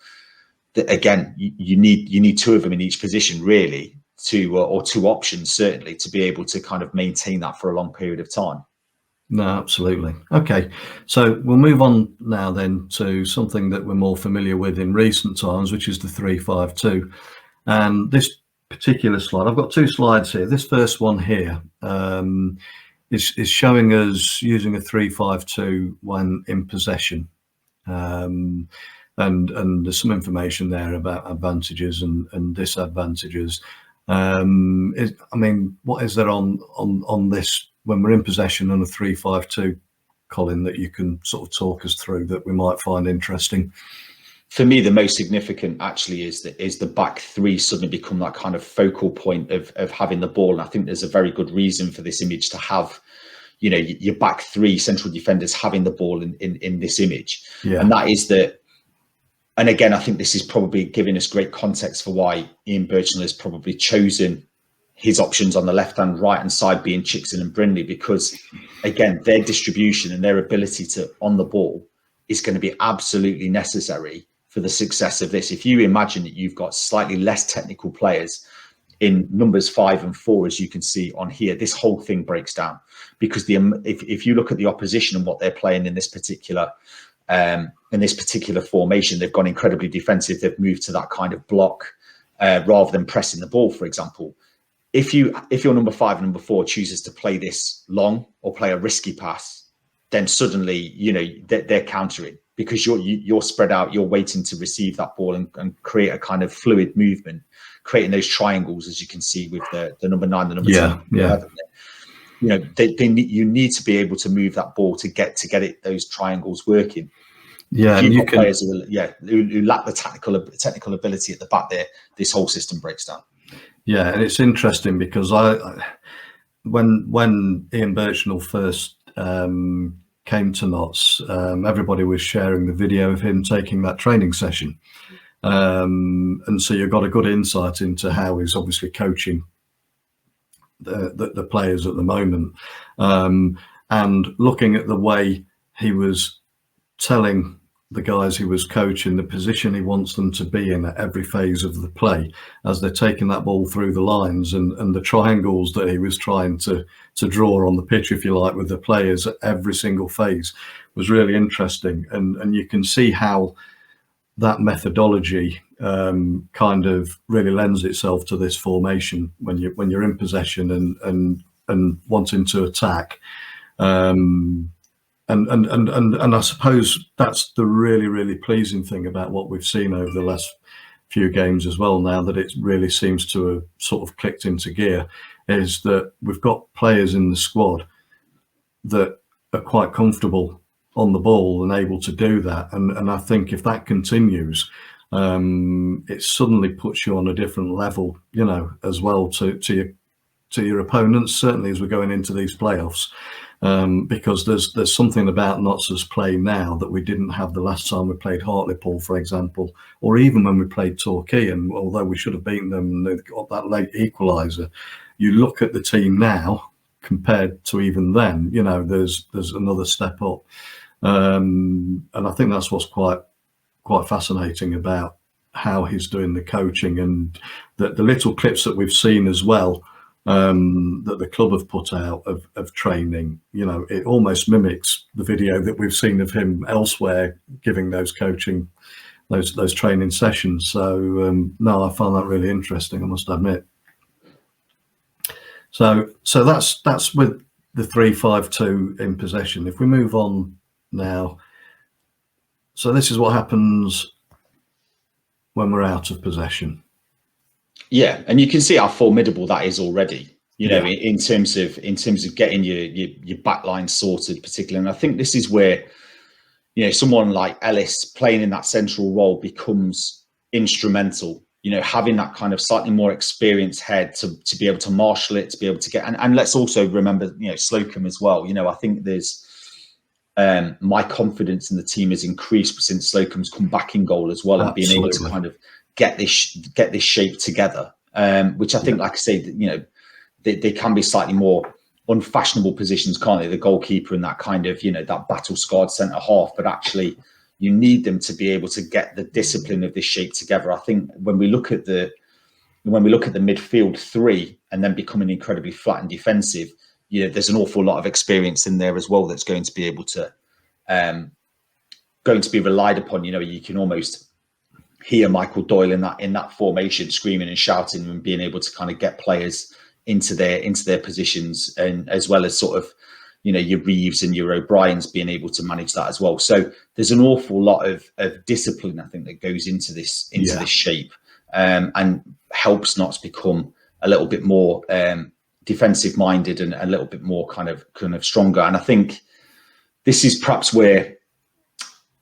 that again, you need 2 of them in each position, really, or 2 options certainly, to be able to kind of maintain that for a long period of time. No, absolutely. Okay, so we'll move on now then to something that we're more familiar with in recent times, which is the 3-5-2. And this particular slide, I've got 2 slides here. This first one here is showing us using a 3-5-2 when in possession. And there's some information there about advantages and disadvantages. What is there on this when we're in possession on a 3-5-2, Colin, that you can sort of talk us through that we might find interesting? For me, the most significant actually is the back 3 suddenly become that kind of focal point of having the ball. And I think there's a very good reason for this image to have, your back 3 central defenders having the ball in this image. Yeah. And that is that. And again, I think this is probably giving us great context for why Ian Burchnall has probably chosen his options on the left and right hand side being Chickson and Brindley, because again, their distribution and their ability to on the ball is going to be absolutely necessary for the success of this. If you imagine that you've got slightly less technical players in numbers 5 and 4, as you can see on here, this whole thing breaks down, because if you look at the opposition and what they're playing in this particular formation, they've gone incredibly defensive. They've moved to that kind of block rather than pressing the ball, for example. If your number 5 and number 4 chooses to play this long or play a risky pass, then suddenly they're countering, because you're spread out, you're waiting to receive that ball and create a kind of fluid movement, creating those triangles, as you can see with the number 9, the number 10. You need to be able to move that ball to get those triangles working. Yeah, and you can players who lack the technical ability at the back there, this whole system breaks down. Yeah, and it's interesting because when Ian Burchnall first came to Notts, everybody was sharing the video of him taking that training session, And so you've got a good insight into how he's obviously coaching the players at the moment, and looking at the way he was telling the guys he was coaching the position he wants them to be in at every phase of the play as they're taking that ball through the lines, and the triangles that he was trying to draw on the pitch, if you like, with the players at every single phase was really interesting. And you can see how that methodology kind of really lends itself to this formation when you're in possession and wanting to attack. And I suppose that's the really pleasing thing about what we've seen over the last few games as well, now that it really seems to have sort of clicked into gear, is that we've got players in the squad that are quite comfortable on the ball and able to do that. And I think if that continues, it suddenly puts you on a different level, you know, as well to your opponents, certainly as we're going into these playoffs. Because there's something about Notts' play now that we didn't have the last time we played Hartlepool, for example, or even when we played Torquay. And although we should have beaten them and they got that late equaliser, you look at the team now compared to even then, you know, there's another step up. And I think that's what's quite fascinating about how he's doing the coaching, and the little clips that we've seen as well, that the club have put out of training. You know, it almost mimics the video that we've seen of him elsewhere giving those coaching, those training sessions. So no, I found that really interesting, I must admit. So that's with the 3-5-2 in possession. If we move on now, so this is what happens when we're out of possession. Yeah, and you can see how formidable that is already. You know, in terms of getting your back line sorted, particularly. And I think this is where, you know, someone like Ellis playing in that central role becomes instrumental. You know, having that kind of slightly more experienced head to be able to marshal it, to be able to get, and let's also remember, you know, Slocum as well. You know, I think there's my confidence in the team has increased since Slocum's come back in goal as well. Absolutely. And being able to kind of get this shape together, which I think, like I say, you know, they can be slightly more unfashionable positions, can't they? The goalkeeper and that kind of, you know, that battle-scarred centre half, but actually you need them to be able to get the discipline of this shape together. I think when we look at the midfield three and then becoming incredibly flat and defensive, you know, there's an awful lot of experience in there as well that's going to be able to be relied upon. You know, you can almost hear Michael Doyle in that formation, screaming and shouting and being able to kind of get players into their positions, and as well as sort of, you know, your Reeves and your O'Briens being able to manage that as well. So there's an awful lot of discipline, I think, that goes into this shape, and helps Notts become a little bit more defensive minded and a little bit more kind of stronger. And I think this is perhaps where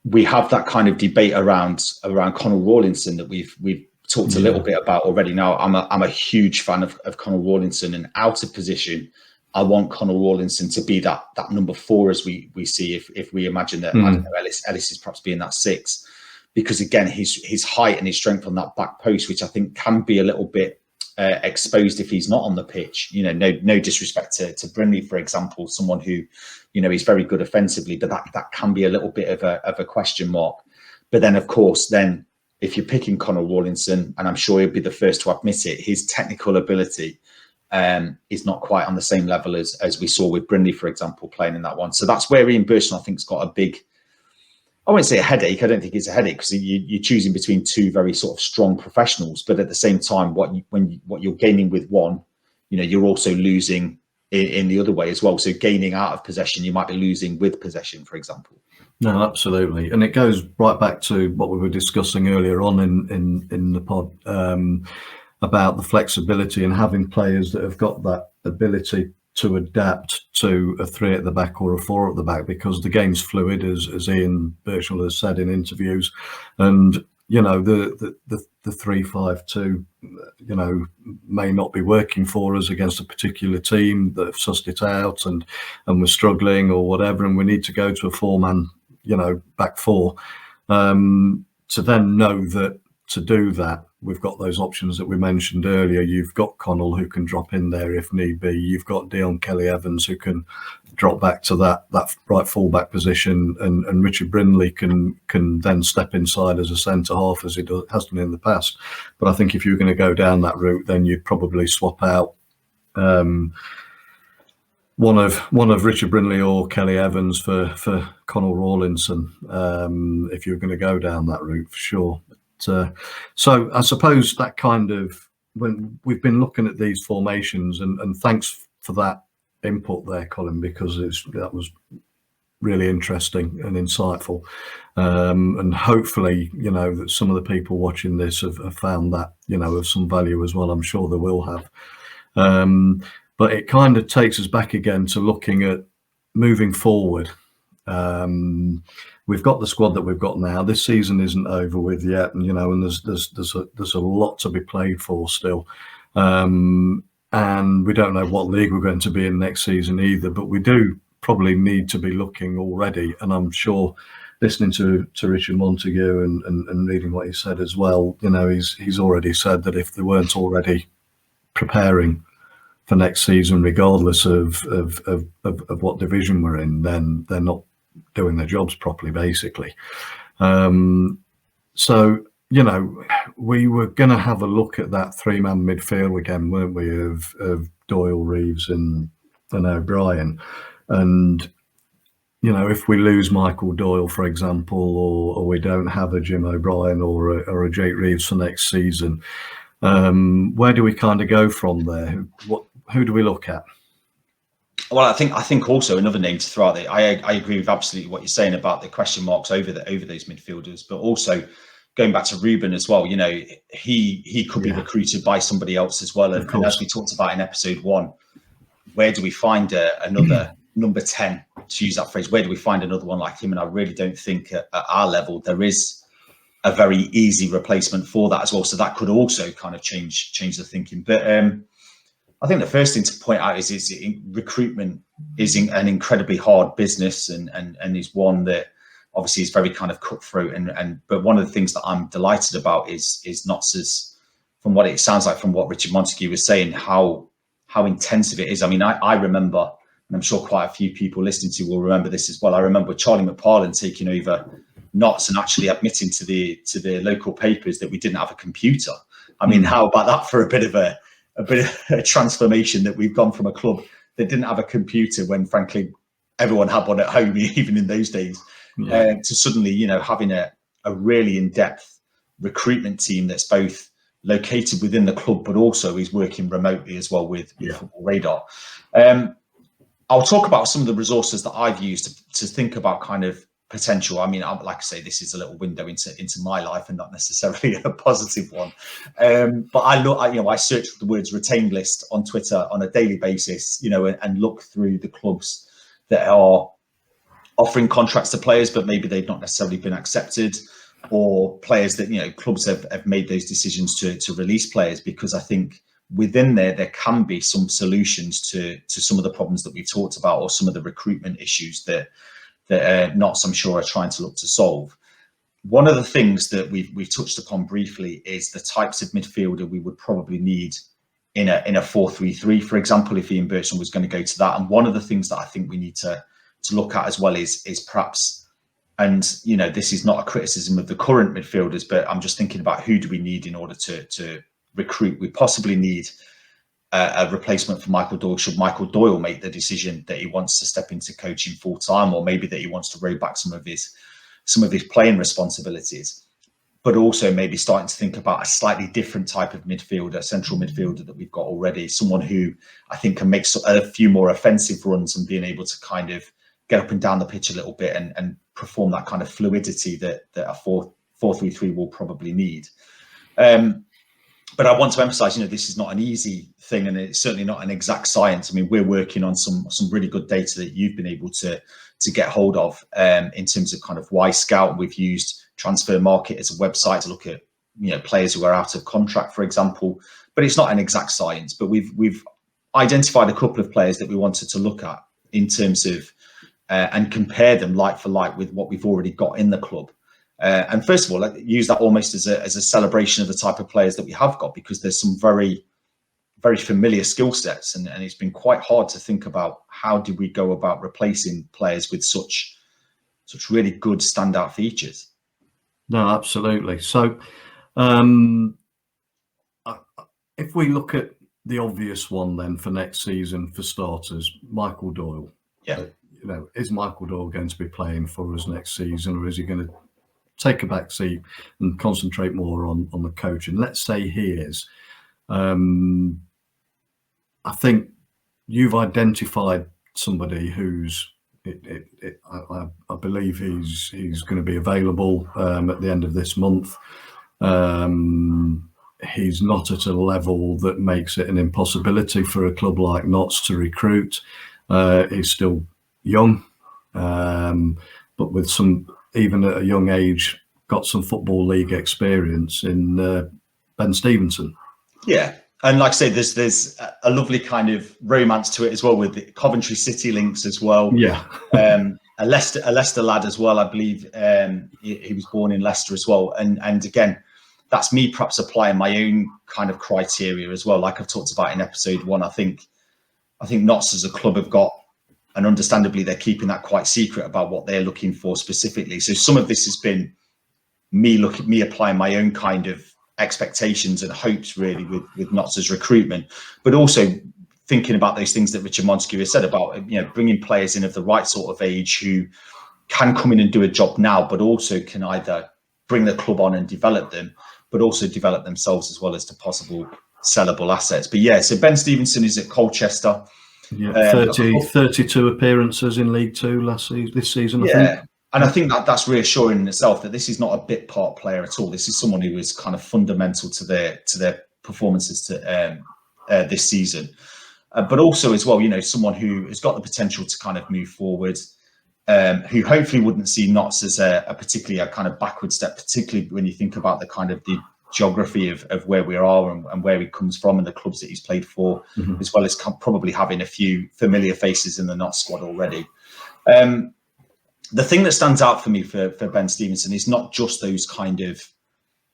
we have that kind of debate around Conor Rawlinson that we've talked a little bit about already. Now, I'm a huge fan of Conor Rawlinson, and out of position, I want Conor Rawlinson to be that number 4, as we see, if we imagine that I don't know, Ellis is perhaps being that 6, because again, his height and his strength on that back post, which I think can be a little bit exposed if he's not on the pitch. You know, no disrespect to Brindley, for example, someone who, you know, he's very good offensively, but that can be a little bit of a question mark. But then, of course, if you're picking Conor Rawlinson, and I'm sure he'll be the first to admit it, his technical ability is not quite on the same level as we saw with Brindley, for example, playing in that one. So that's where Ian Burchnall, I think, has got a big, I won't say a headache. I don't think it's a headache, because you're choosing between two very sort of strong professionals, but at the same time, what you're gaining with one, you know, you're also losing in the other way as well. So gaining out of possession, you might be losing with possession, for example. No, absolutely, and it goes right back to what we were discussing earlier on in the pod, about the flexibility and having players that have got that ability to adapt to a 3 at the back or a 4 at the back, because the game's fluid, as Ian Burchnall has said in interviews. And, you know, the 3-5-2, you know, may not be working for us against a particular team that have sussed it out and we're struggling or whatever, and we need to go to a 4-man, you know, back 4, to then know that to do that, we've got those options that we mentioned earlier. You've got Connell, who can drop in there if need be. You've got Dion Kelly-Evans, who can drop back to that right fullback position, and Richard Brindley can then step inside as a centre half, as he has done in the past. But I think if you're going to go down that route, then you'd probably swap out one of Richard Brindley or Kelly-Evans for Connell Rawlinson, if you're going to go down that route, for sure. So I suppose that kind of, when we've been looking at these formations, and thanks for that input there, Colin, because that was really interesting and insightful, and hopefully, that some of the people watching this have found that, of some value as well. I'm sure they will have. But it kind of takes us back again to looking at moving forward. We've got the squad that we've got now. This season isn't over with yet, and and there's a lot to be played for still. And we don't know what league we're going to be in next season either. But we do probably need to be looking already. And I'm sure, listening to Richard Montague and reading what he said as well, he's already said that if they weren't already preparing for next season, regardless of what division we're in, then they're not doing their jobs properly, basically. So, we were going to have a look at that three-man midfield again, weren't we, of Doyle, Reeves and O'Brien. And, if we lose Michael Doyle, for example, or we don't have a Jim O'Brien or a Jake Reeves for next season, where do we kind of go from there? Who do we look at? Well, I think also another name to throw out there. I agree with absolutely what you're saying about the question marks over those midfielders, but also going back to Ruben as well. He could be recruited by somebody else as well. And as we talked about in episode 1, where do we find another number 10, to use that phrase? Where do we find another one like him? And I really don't think at our level there is a very easy replacement for that as well. So that could also kind of change the thinking. But I think the first thing to point out is recruitment is an incredibly hard business, and is one that obviously is very kind of cutthroat. But one of the things that I'm delighted about is not as, from what it sounds like from what Richard Montague was saying, how intensive it is. I mean, I remember, and I'm sure quite a few people listening to will remember this as well. I remember Charlie McParlin taking over Notts and actually admitting to the local papers that we didn't have a computer. I mean, how about that for a bit of a transformation, that we've gone from a club that didn't have a computer when, frankly, everyone had one at home, even in those days, to suddenly, having a really in-depth recruitment team that's both located within the club, but also is working remotely as well with Football Radar. I'll talk about some of the resources that I've used to think about kind of potential. I mean, like I say, this is a little window into my life and not necessarily a positive one. But I search for the words retained list on Twitter on a daily basis, and look through the clubs that are offering contracts to players, but maybe they've not necessarily been accepted, or players that, clubs have made those decisions to release players, because I think within there can be some solutions to some of the problems that we've talked about, or some of the recruitment issues that Notts, I'm sure, are trying to look to solve. One of the things that we've touched upon briefly is the types of midfielder we would probably need in a 4-3-3, for example, if Ian Burchnall was going to go to that. And one of the things that I think we need to look at as well is perhaps, and this is not a criticism of the current midfielders, but I'm just thinking about who do we need in order to recruit. We possibly need a replacement for Michael Doyle, should Michael Doyle make the decision that he wants to step into coaching full time, or maybe that he wants to roll back some of his playing responsibilities. But also maybe starting to think about a slightly different type of midfielder, central midfielder that we've got already, someone who I think can make a few more offensive runs and being able to kind of get up and down the pitch a little bit and perform that kind of fluidity that a 4-3-3 will probably need. But I want to emphasize, this is not an easy thing, and it's certainly not an exact science. I mean, we're working on some really good data that you've been able to get hold of in terms of kind of Y Scout. We've used Transfer Market as a website to look at, players who are out of contract, for example. But it's not an exact science. But we've identified a couple of players that we wanted to look at in terms of and compare them like for like with what we've already got in the club. And first of all, I use that almost as a celebration of the type of players that we have got, because there's some very, very familiar skill sets, and it's been quite hard to think about how do we go about replacing players with such really good standout features. No, absolutely. So if we look at the obvious one then for next season, for starters, Michael Doyle. Yeah. Is Michael Doyle going to be playing for us next season, or is he going to take a back seat and concentrate more on the coaching? Let's say he is. I think you've identified somebody who's. I believe he's going to be available at the end of this month. He's not at a level that makes it an impossibility for a club like Notts to recruit. He's still young, but with some, even at a young age, got some Football League experience in Ben Stevenson. Yeah. And like I say, there's a lovely kind of romance to it as well, with the Coventry City links as well. Yeah. A Leicester lad as well, I believe. He was born in Leicester as well. And again, that's me perhaps applying my own kind of criteria as well. Like I've talked about in episode 1, I think Notts as a club have got, and understandably they're keeping that quite secret about what they're looking for specifically. So some of this has been me applying my own kind of expectations and hopes really with Notts' recruitment, but also thinking about those things that Richard Montague has said about, bringing players in of the right sort of age who can come in and do a job now, but also can either bring the club on and develop them, but also develop themselves as well as to possible sellable assets. But yeah, so Ben Stevenson is at Colchester. Yeah, 32 appearances in League Two this season, I think. And I think that's reassuring in itself, that this is not a bit part player at all. This is someone who is kind of fundamental to their performances this season. But also as well, someone who has got the potential to kind of move forward, who hopefully wouldn't see Notts as a particularly a kind of backward step, particularly when you think about the kind of the geography of where we are and where he comes from and the clubs that he's played for, as well as probably having a few familiar faces in the Notts squad already. The thing that stands out for me for Ben Stevenson is not just those kind of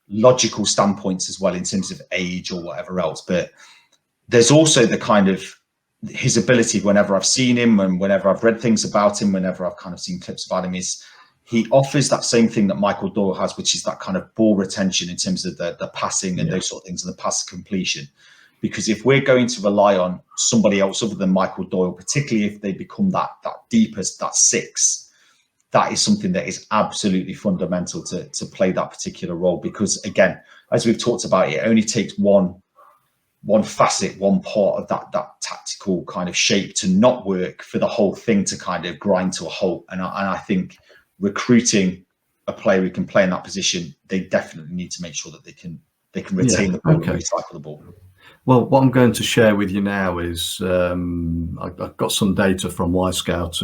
logical standpoints as well in terms of age or whatever else, but there's also the kind of his ability, whenever I've seen him and whenever I've read things about him, whenever I've kind of seen clips about him, is he offers that same thing that Michael Doyle has, which is that kind of ball retention in terms of the passing and those sort of things and the pass completion. Because if we're going to rely on somebody else other than Michael Doyle, particularly if they become that deepest, that six, that is something that is absolutely fundamental to play that particular role. Because again, as we've talked about, it only takes one facet, one part of that tactical kind of shape to not work for the whole thing to kind of grind to a halt. And I think recruiting a player who can play in that position, they definitely need to make sure that they can retain the ball and recycle the ball. Well, what I'm going to share with you now is I've got some data from Wyscout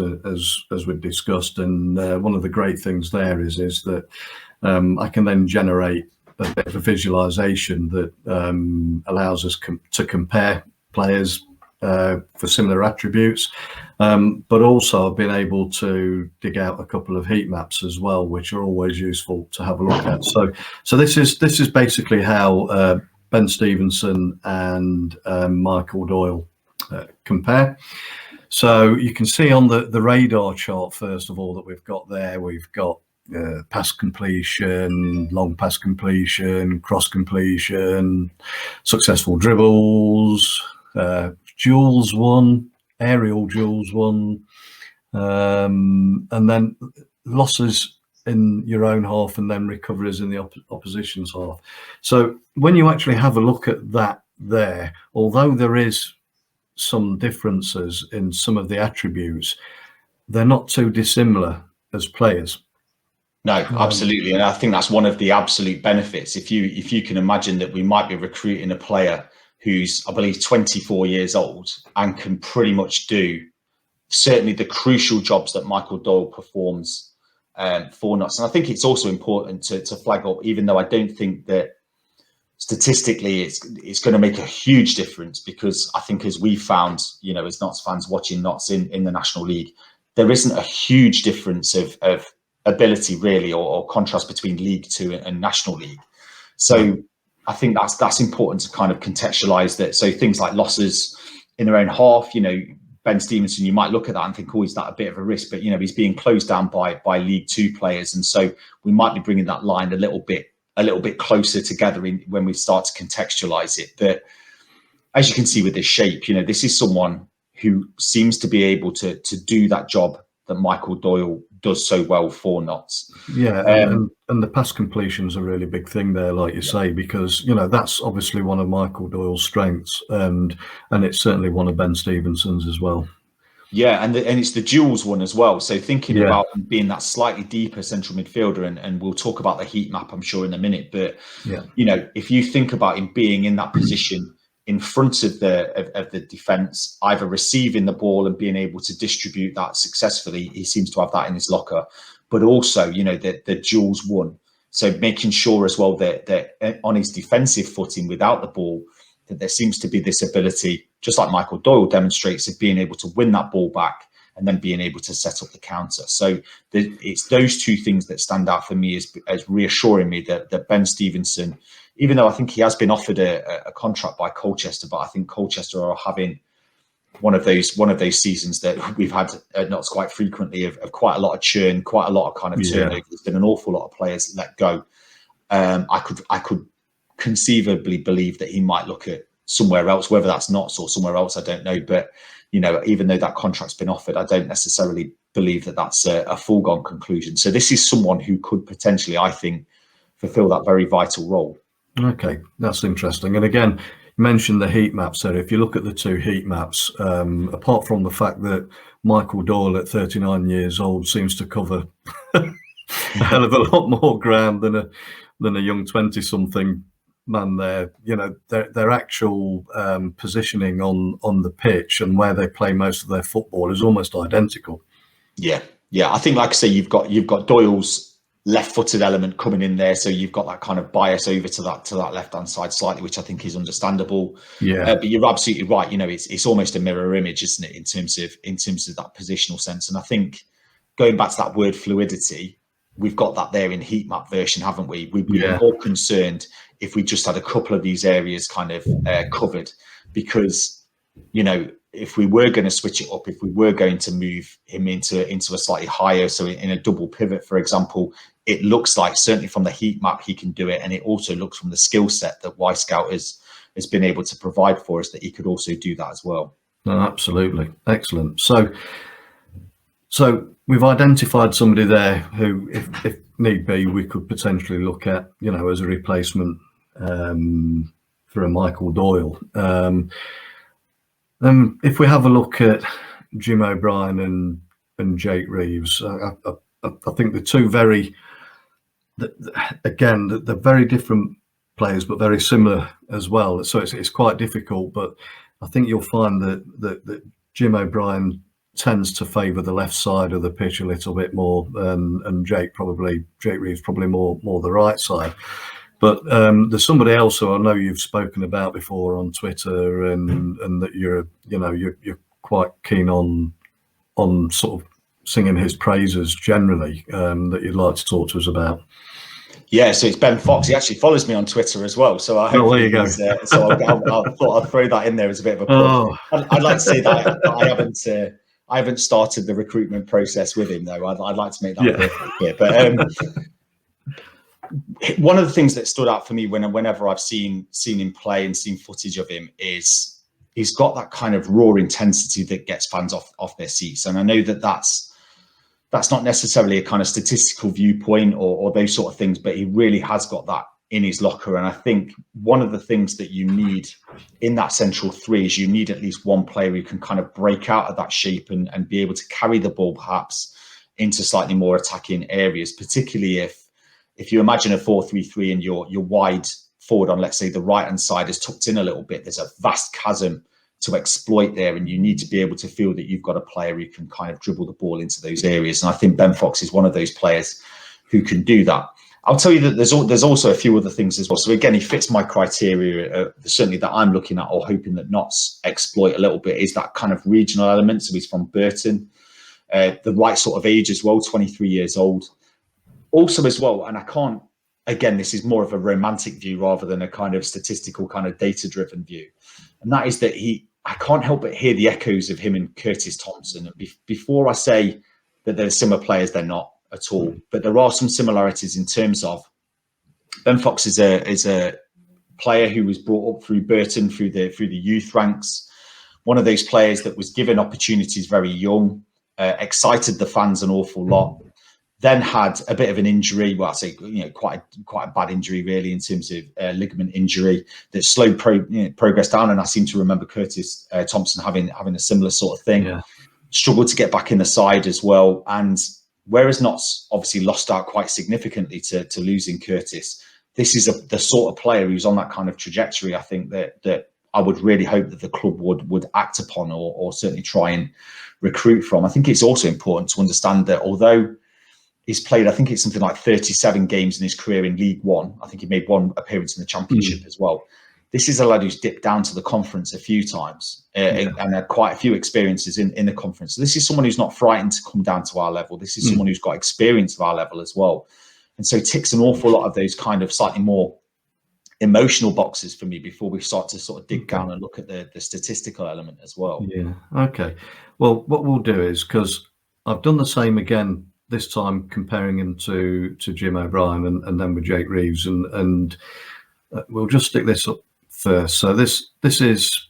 as we've discussed, and one of the great things there is that I can then generate a bit of a visualization that allows us to compare players for similar attributes, but also I've been able to dig out a couple of heat maps as well, which are always useful to have a look at. So this is basically how Ben Stevenson and Michael Doyle compare. So you can see on the radar chart, first of all, that we've got pass completion, long pass completion, cross completion, successful dribbles, duels won, aerial duels won, and then losses in your own half and then recoveries in the opposition's half. So when you actually have a look at that there, although there is some differences in some of the attributes, they're not too dissimilar as players. No, absolutely. And I think that's one of the absolute benefits. If you can imagine that we might be recruiting a player who's, I believe, 24 years old and can pretty much do certainly the crucial jobs that Michael Doyle performs for Notts. And I think it's also important to flag up, even though I don't think that statistically it's going to make a huge difference, because I think as we found, as Notts fans watching Notts in the National League, there isn't a huge difference of ability really, or contrast between League Two and National League. So I think that's important to kind of contextualise that. So things like losses in their own half, Ben Stevenson, you might look at that and think, oh, is that a bit of a risk? But, he's being closed down by League Two players. And so we might be bringing that line a little bit closer together when we start to contextualise it. But as you can see with this shape, this is someone who seems to be able to do that job that Michael Doyle does so well for Notts. Yeah, and the pass completion is a really big thing there, like you say, because that's obviously one of Michael Doyle's strengths, and it's certainly one of Ben Stevenson's as well. Yeah, and it's the duels one as well. So thinking about being that slightly deeper central midfielder, and we'll talk about the heat map, I'm sure, in a minute. But if you think about him being in that position in front of the defence, either receiving the ball and being able to distribute that successfully, he seems to have that in his locker. But also, the duels won. So making sure as well that on his defensive footing without the ball, that there seems to be this ability, just like Michael Doyle demonstrates, of being able to win that ball back and then being able to set up the counter. So it's those two things that stand out for me as reassuring me that Ben Stevenson, even though I think he has been offered a contract by Colchester, but I think Colchester are having one of those seasons that we've had not quite frequently of quite a lot of churn, quite a lot of kind of turnover. There's been an awful lot of players let go. I could conceivably believe that he might look at somewhere else, whether that's Notts or somewhere else, I don't know. But even though that contract's been offered, I don't necessarily believe that that's a foregone conclusion. So this is someone who could potentially, I think, fulfill that very vital role. Okay, that's interesting. And again, you mentioned the heat map. So if you look at the two heat maps, apart from the fact that Michael Doyle at 39 years old seems to cover a hell of a lot more ground than a young 20-something man there, their actual positioning on the pitch and where they play most of their football is almost identical. Yeah. I think, like I say, you've got Doyle's left-footed element coming in there, so you've got that kind of bias over to that left-hand side slightly, which I think is understandable. Yeah, but you're absolutely right. It's almost a mirror image, isn't it, in terms of that positional sense? And I think going back to that word fluidity, we've got that there in heat map version, haven't we? We'd be more concerned if we just had a couple of these areas kind of covered, because if we were going to switch it up, if we were going to move him into a slightly higher, so in a double pivot, for example, it looks like certainly from the heat map he can do it, and it also looks from the skill set that Y-Scout has been able to provide for us that he could also do that as well. No, absolutely, excellent. So we've identified somebody there who, if need be, we could potentially look at, as a replacement for a Michael Doyle. If we have a look at Jim O'Brien and Jake Reeves, I think the two they're very different players, but very similar as well. So it's quite difficult, but I think you'll find that Jim O'Brien tends to favour the left side of the pitch a little bit more, and Jake Reeves probably more the right side. But there's somebody else who I know you've spoken about before on Twitter, and that you're quite keen on sort of singing his praises generally, that you'd like to talk to us about. Yeah, so it's Ben Fox. He actually follows me on Twitter as well. So I hope there you go. So I thought I'd throw that in there as a bit of a plug. I'd like to say that I haven't started the recruitment process with him, though. I'd like to make that clear. But one of the things that stood out for me whenever I've seen him play and seen footage of him is he's got that kind of raw intensity that gets fans off their seats. And I know that's not necessarily a kind of statistical viewpoint or those sort of things, but he really has got that in his locker. And I think one of the things that you need in that central three is you need at least one player who can kind of break out of that shape and be able to carry the ball perhaps into slightly more attacking areas, particularly if you imagine a 4-3-3 and your wide forward on, let's say, the right-hand side is tucked in a little bit, there's a vast chasm to exploit there, and you need to be able to feel that you've got a player who can kind of dribble the ball into those areas. And I think Ben Fox is one of those players who can do that. I'll tell you that there's also a few other things as well. So again, he fits my criteria, certainly that I'm looking at or hoping that Notts exploit a little bit, is that kind of regional element. So he's from Burton, the right sort of age as well, 23 years old. Also as well, and I can't, again, this is more of a romantic view rather than a kind of statistical, kind of data-driven view, and that is that I can't help but hear the echoes of him and Curtis Thompson. And before I say that they're similar players, they're not at all, but there are some similarities in terms of Ben Fox is a player who was brought up through Burton, through the youth ranks, one of those players that was given opportunities very young, excited the fans an awful lot, then had a bit of an injury. Well, I say, quite a bad injury, really, in terms of ligament injury that slowed progress down. And I seem to remember Curtis Thompson having a similar sort of thing. Yeah. Struggled to get back in the side as well. And whereas Notts obviously lost out quite significantly to losing Curtis, this is the sort of player who's on that kind of trajectory. I think that I would really hope that the club would act upon or certainly try and recruit from. I think it's also important to understand that although he's played, I think it's something like 37 games in his career in League One. I think he made one appearance in the Championship as well. This is a lad who's dipped down to the conference a few times and had quite a few experiences in the conference. So this is someone who's not frightened to come down to our level. This is someone who's got experience of our level as well. And so ticks an awful lot of those kind of slightly more emotional boxes for me before we start to sort of dig down and look at the statistical element as well. Yeah. Okay. Well, what we'll do is, because I've done the same again this time, comparing him to Jim O'Brien and then with Jake Reeves, and we'll just stick this up first. So this is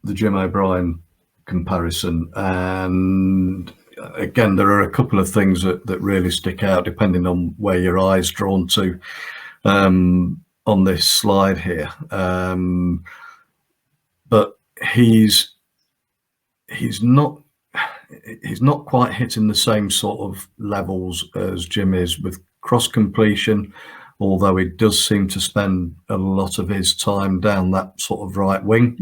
the Jim O'Brien comparison, and again, there are a couple of things that really stick out depending on where your eye's drawn to on this slide here. But he's not quite hitting the same sort of levels as Jim is with cross completion, although he does seem to spend a lot of his time down that sort of right wing.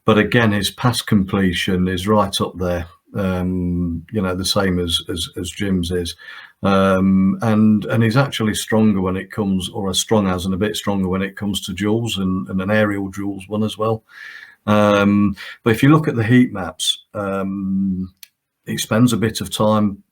But again, his pass completion is right up there, the same as Jim's is. And he's actually stronger when it comes, or as strong as and a bit stronger when it comes to duels and an aerial duels one as well. But if you look at the heat maps, he spends a bit of time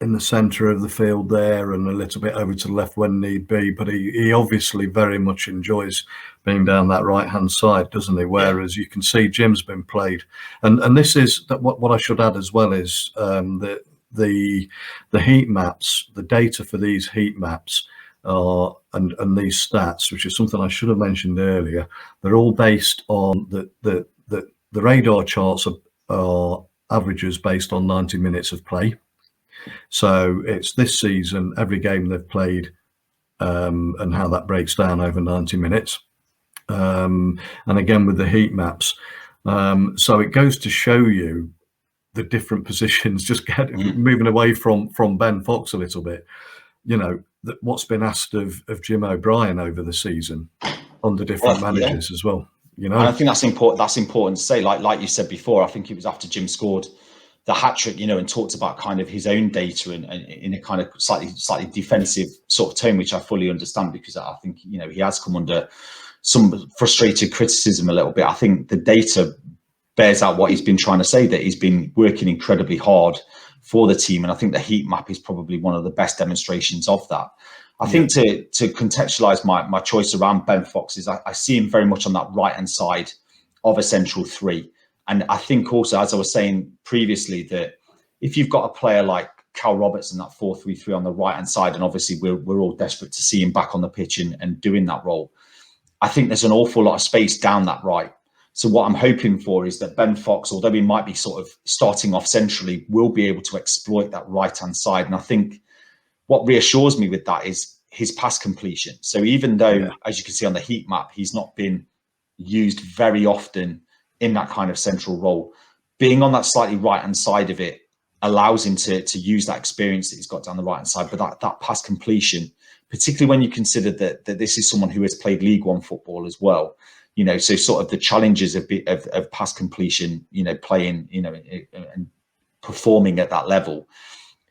in the centre of the field there and a little bit over to the left when need be, but he obviously very much enjoys being down that right hand side, doesn't he? Whereas you can see Jim's been played, and this is what I should add as well is that the heat maps, the data for these heat maps are and these stats, which is something I should have mentioned earlier, they're all based on the radar charts are averages based on 90 minutes of play. So it's this season, every game they've played, and how that breaks down over 90 minutes. And again with the heat maps, so it goes to show you the different positions. Just moving away from Ben Fox a little bit, that what's been asked of Jim O'Brien over the season under different managers as well. And I think that's important. That's important to say. Like you said before, I think it was after Jim scored the hat trick, and talked about kind of his own data and in a kind of slightly defensive sort of tone, which I fully understand, because I think he has come under some frustrated criticism a little bit. I think the data bears out what he's been trying to say, that he's been working incredibly hard for the team, and I think the heat map is probably one of the best demonstrations of that. I think to contextualise my choice around Ben Fox is I see him very much on that right hand side of a central three. And I think also, as I was saying previously, that if you've got a player like Cal Robertson, that 4-3-3 on the right-hand side, and obviously we're all desperate to see him back on the pitch and doing that role, I think there's an awful lot of space down that right. So what I'm hoping for is that Ben Fox, although he might be sort of starting off centrally, will be able to exploit that right-hand side. And I think what reassures me with that is his pass completion. So even though, as you can see on the heat map, he's not been used very often in that kind of central role, being on that slightly right hand side of it allows him to use that experience that he's got down the right hand side. But that pass completion, particularly when you consider that this is someone who has played League One football as well, so sort of the challenges of pass completion, playing, and performing at that level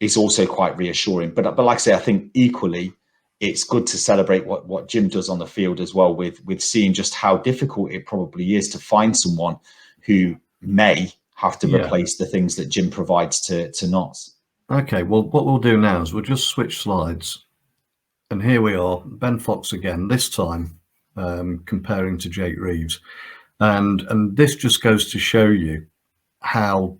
is also quite reassuring. But like I say, I think equally it's good to celebrate what Jim does on the field as well, with seeing just how difficult it probably is to find someone who may have to replace the things that Jim provides to Notts. Okay, well, what we'll do now is we'll just switch slides. And here we are, Ben Fox again, this time comparing to Jake Reeves. And this just goes to show you how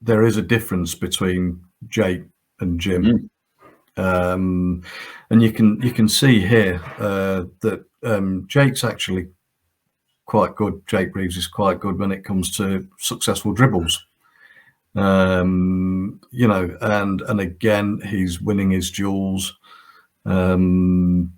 there is a difference between Jake and Jim. And you can see here that Jake's actually quite good. Jake Reeves is quite good when it comes to successful dribbles. And again, he's winning his duels. And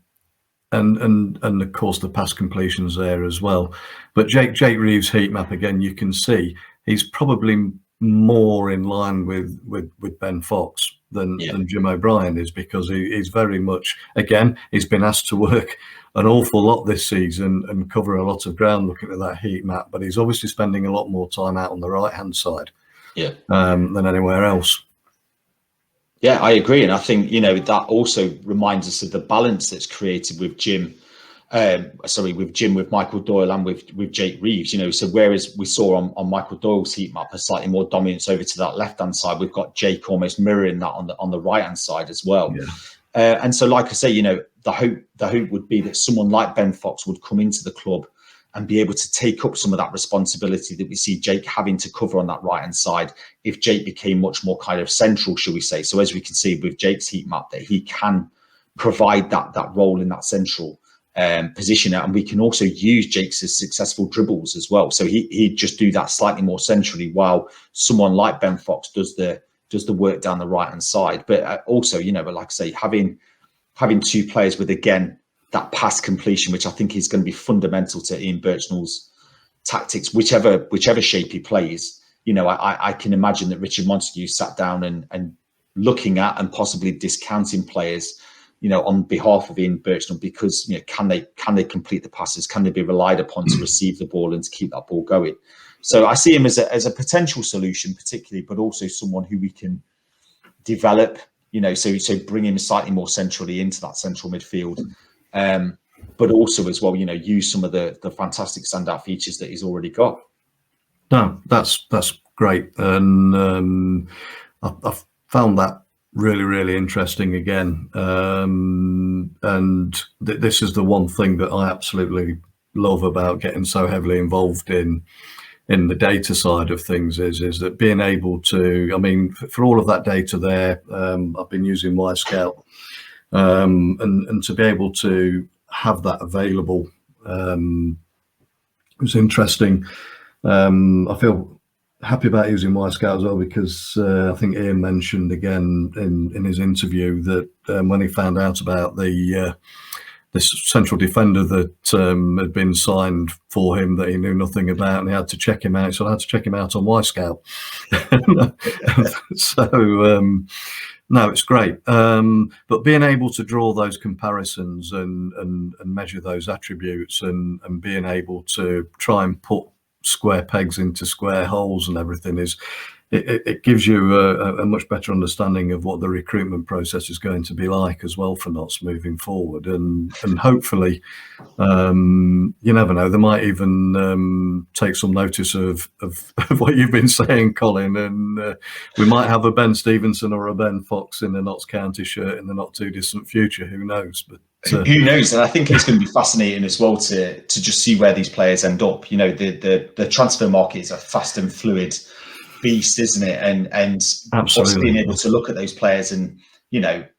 of course the pass completions there as well. But Jake Reeves' heat map, again, you can see he's probably more in line with Ben Fox than Jim O'Brien is, because he's very much, again, he's been asked to work an awful lot this season and cover a lot of ground looking at that heat map, but he's obviously spending a lot more time out on the right hand side than anywhere else. Yeah, I agree. And I think, that also reminds us of the balance that's created with with Michael Doyle and with Jake Reeves, so whereas we saw on Michael Doyle's heat map a slightly more dominance over to that left-hand side, we've got Jake almost mirroring that on the right-hand side as well. And so, like I say, the hope would be that someone like Ben Fox would come into the club and be able to take up some of that responsibility that we see Jake having to cover on that right-hand side if Jake became much more kind of central, shall we say. So as we can see with Jake's heat map, that he can provide that role in that central position. And we can also use Jake's successful dribbles as well. So he'd just do that slightly more centrally, while someone like Ben Fox does the work down the right-hand side. But also, but like I say, having two players with, again, that pass completion, which I think is going to be fundamental to Ian Burchnall's tactics, whichever shape he plays. I can imagine that Richard Montague sat down and looking at and possibly discounting players, on behalf of Ian Burchnall, because can they complete the passes? Can they be relied upon to receive the ball and to keep that ball going? So I see him as a potential solution, particularly, but also someone who we can develop. So bring him slightly more centrally into that central midfield. But also as well, use some of the fantastic standout features that he's already got. No, that's great, and I found that really, really interesting again. And this is the one thing that I absolutely love about getting so heavily involved in the data side of things is that being able to, I mean, for all of that data there, I've been using Y-Scout, and to be able to have that available was interesting. I feel happy about using Y-Scout as well, because I think Ian mentioned again in his interview that when he found out about this central defender that had been signed for him that he knew nothing about, and he had to check him out. So I had to check him out on Y-Scout. So no, it's great. But being able to draw those comparisons and measure those attributes and being able to try and put square pegs into square holes and everything it gives you a much better understanding of what the recruitment process is going to be like as well for Notts moving forward, and hopefully you never know, they might even take some notice of what you've been saying, Colin, and we might have a Ben Stevenson or a Ben Fox in the Notts County shirt in the not too distant future. Who knows? But who knows? And I think it's going to be fascinating as well to just see where these players end up. The transfer market is a fast and fluid beast, isn't it? And absolutely, being able to look at those players, and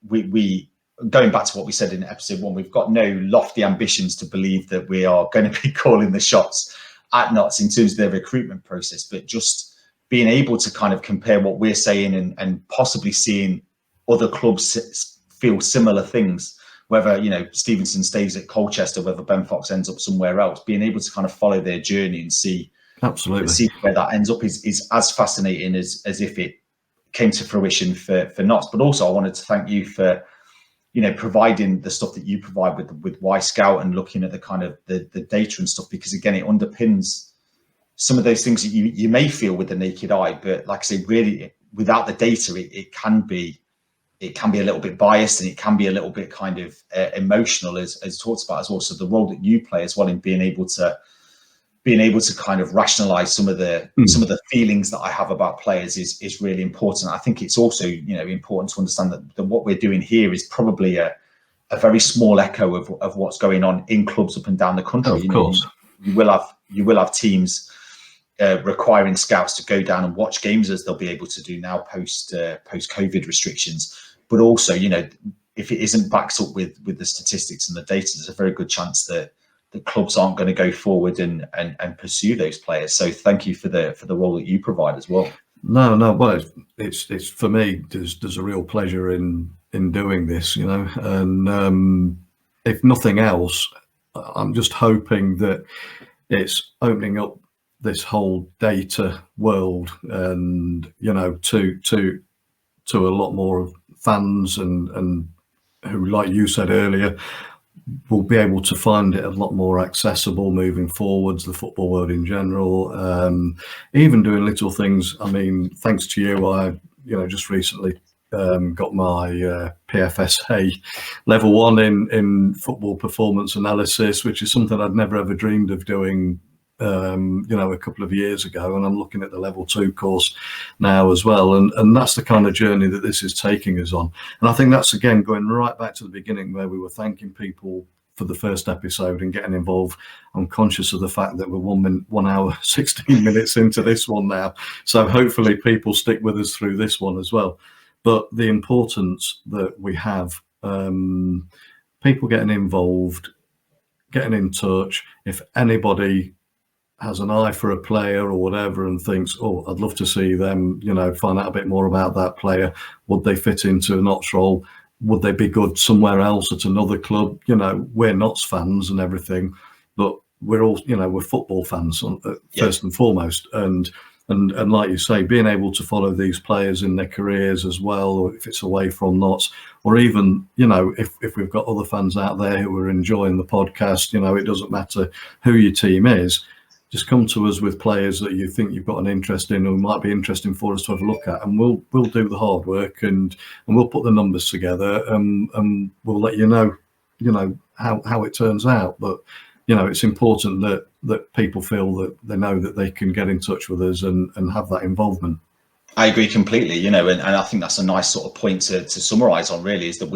we going back to what we said in episode 1, we've got no lofty ambitions to believe that we are going to be calling the shots at Notts in terms of their recruitment process, but just being able to kind of compare what we're saying and possibly seeing other clubs feel similar things, whether Stevenson stays at Colchester, whether Ben Fox ends up somewhere else, being able to kind of follow their journey and see where that ends up is as fascinating as if it came to fruition for Notts. But also I wanted to thank you for providing the stuff that you provide with Y-Scout and looking at the kind of the data and stuff, because again, it underpins some of those things that you may feel with the naked eye, but like I say, really without the data, it can be a little bit biased, and it can be a little bit kind of emotional, as talked about as well. So the role that you play as well in being able to being able to kind of rationalize some of the feelings that I have about players is really important. I think it's also, important to understand that what we're doing here is probably a very small echo of what's going on in clubs up and down the country. Of course. You will have teams requiring scouts to go down and watch games, as they'll be able to do now post COVID restrictions. But also, if it isn't backed up with the statistics and the data, there's a very good chance that the clubs aren't going to go forward and pursue those players. So thank you for the role that you provide as well. No. Well, it's for me. There's a real pleasure in doing this, and if nothing else, I'm just hoping that it's opening up this whole data world, and to a lot more fans and who, like you said earlier, will be able to find it a lot more accessible moving forwards, the football world in general, even doing little things. I mean, thanks to you, I just recently got my PFSA level 1 in football performance analysis, which is something I'd never ever dreamed of doing a couple of years ago, and I'm looking at the level 2 course now as well, and that's the kind of journey that this is taking us on. And I think that's, again, going right back to the beginning where we were thanking people for the first episode and getting involved. I'm conscious of the fact that we're 1 hour 16 minutes into this one now, so hopefully people stick with us through this one as well. But the importance that we have, people getting involved, getting in touch. If anybody has an eye for a player or whatever and thinks, oh, I'd love to see them, find out a bit more about that player. Would they fit into an ops role? Would they be good somewhere else at another club? We're Notts fans and everything, but we're all, we're football fans first and foremost. And like you say, being able to follow these players in their careers as well, or if it's away from Notts, or even, if we've got other fans out there who are enjoying the podcast, it doesn't matter who your team is. Just come to us with players that you think you've got an interest in or might be interesting for us to have a look at, and we'll do the hard work and we'll put the numbers together, and we'll let you know how it turns out. But it's important that people feel that they know that they can get in touch with us and have that involvement. I agree completely, and I think that's a nice sort of point to summarize on, really, is that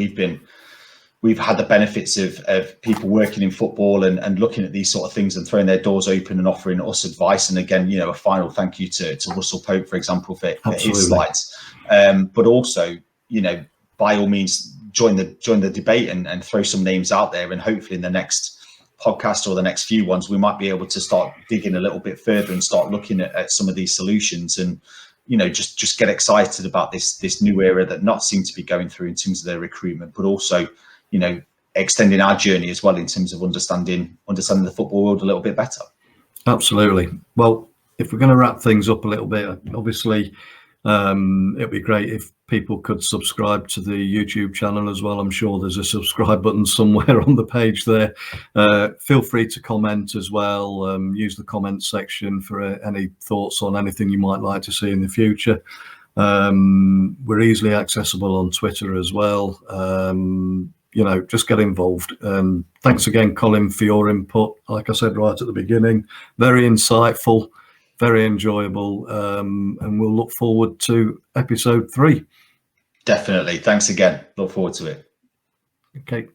we've had the benefits of people working in football and looking at these sort of things and throwing their doors open and offering us advice. And again, a final thank you to Russell Pope, for example, for his slides. But also, by all means, join the debate and throw some names out there. And hopefully in the next podcast or the next few ones, we might be able to start digging a little bit further and start looking at some of these solutions and, just get excited about this new era that Notts seem to be going through in terms of their recruitment, but also, extending our journey as well in terms of understanding the football world a little bit better. Absolutely. Well, if we're going to wrap things up a little bit, obviously, it'd be great if people could subscribe to the YouTube channel as well. I'm sure there's a subscribe button somewhere on the page there. Feel free to comment as well. Use the comment section for any thoughts on anything you might like to see in the future. We're easily accessible on Twitter as well. Just get involved. And thanks again, Colin, for your input. Like I said right at the beginning, very insightful, very enjoyable, and we'll look forward to episode 3. Definitely. Thanks again. Look forward to it. Okay.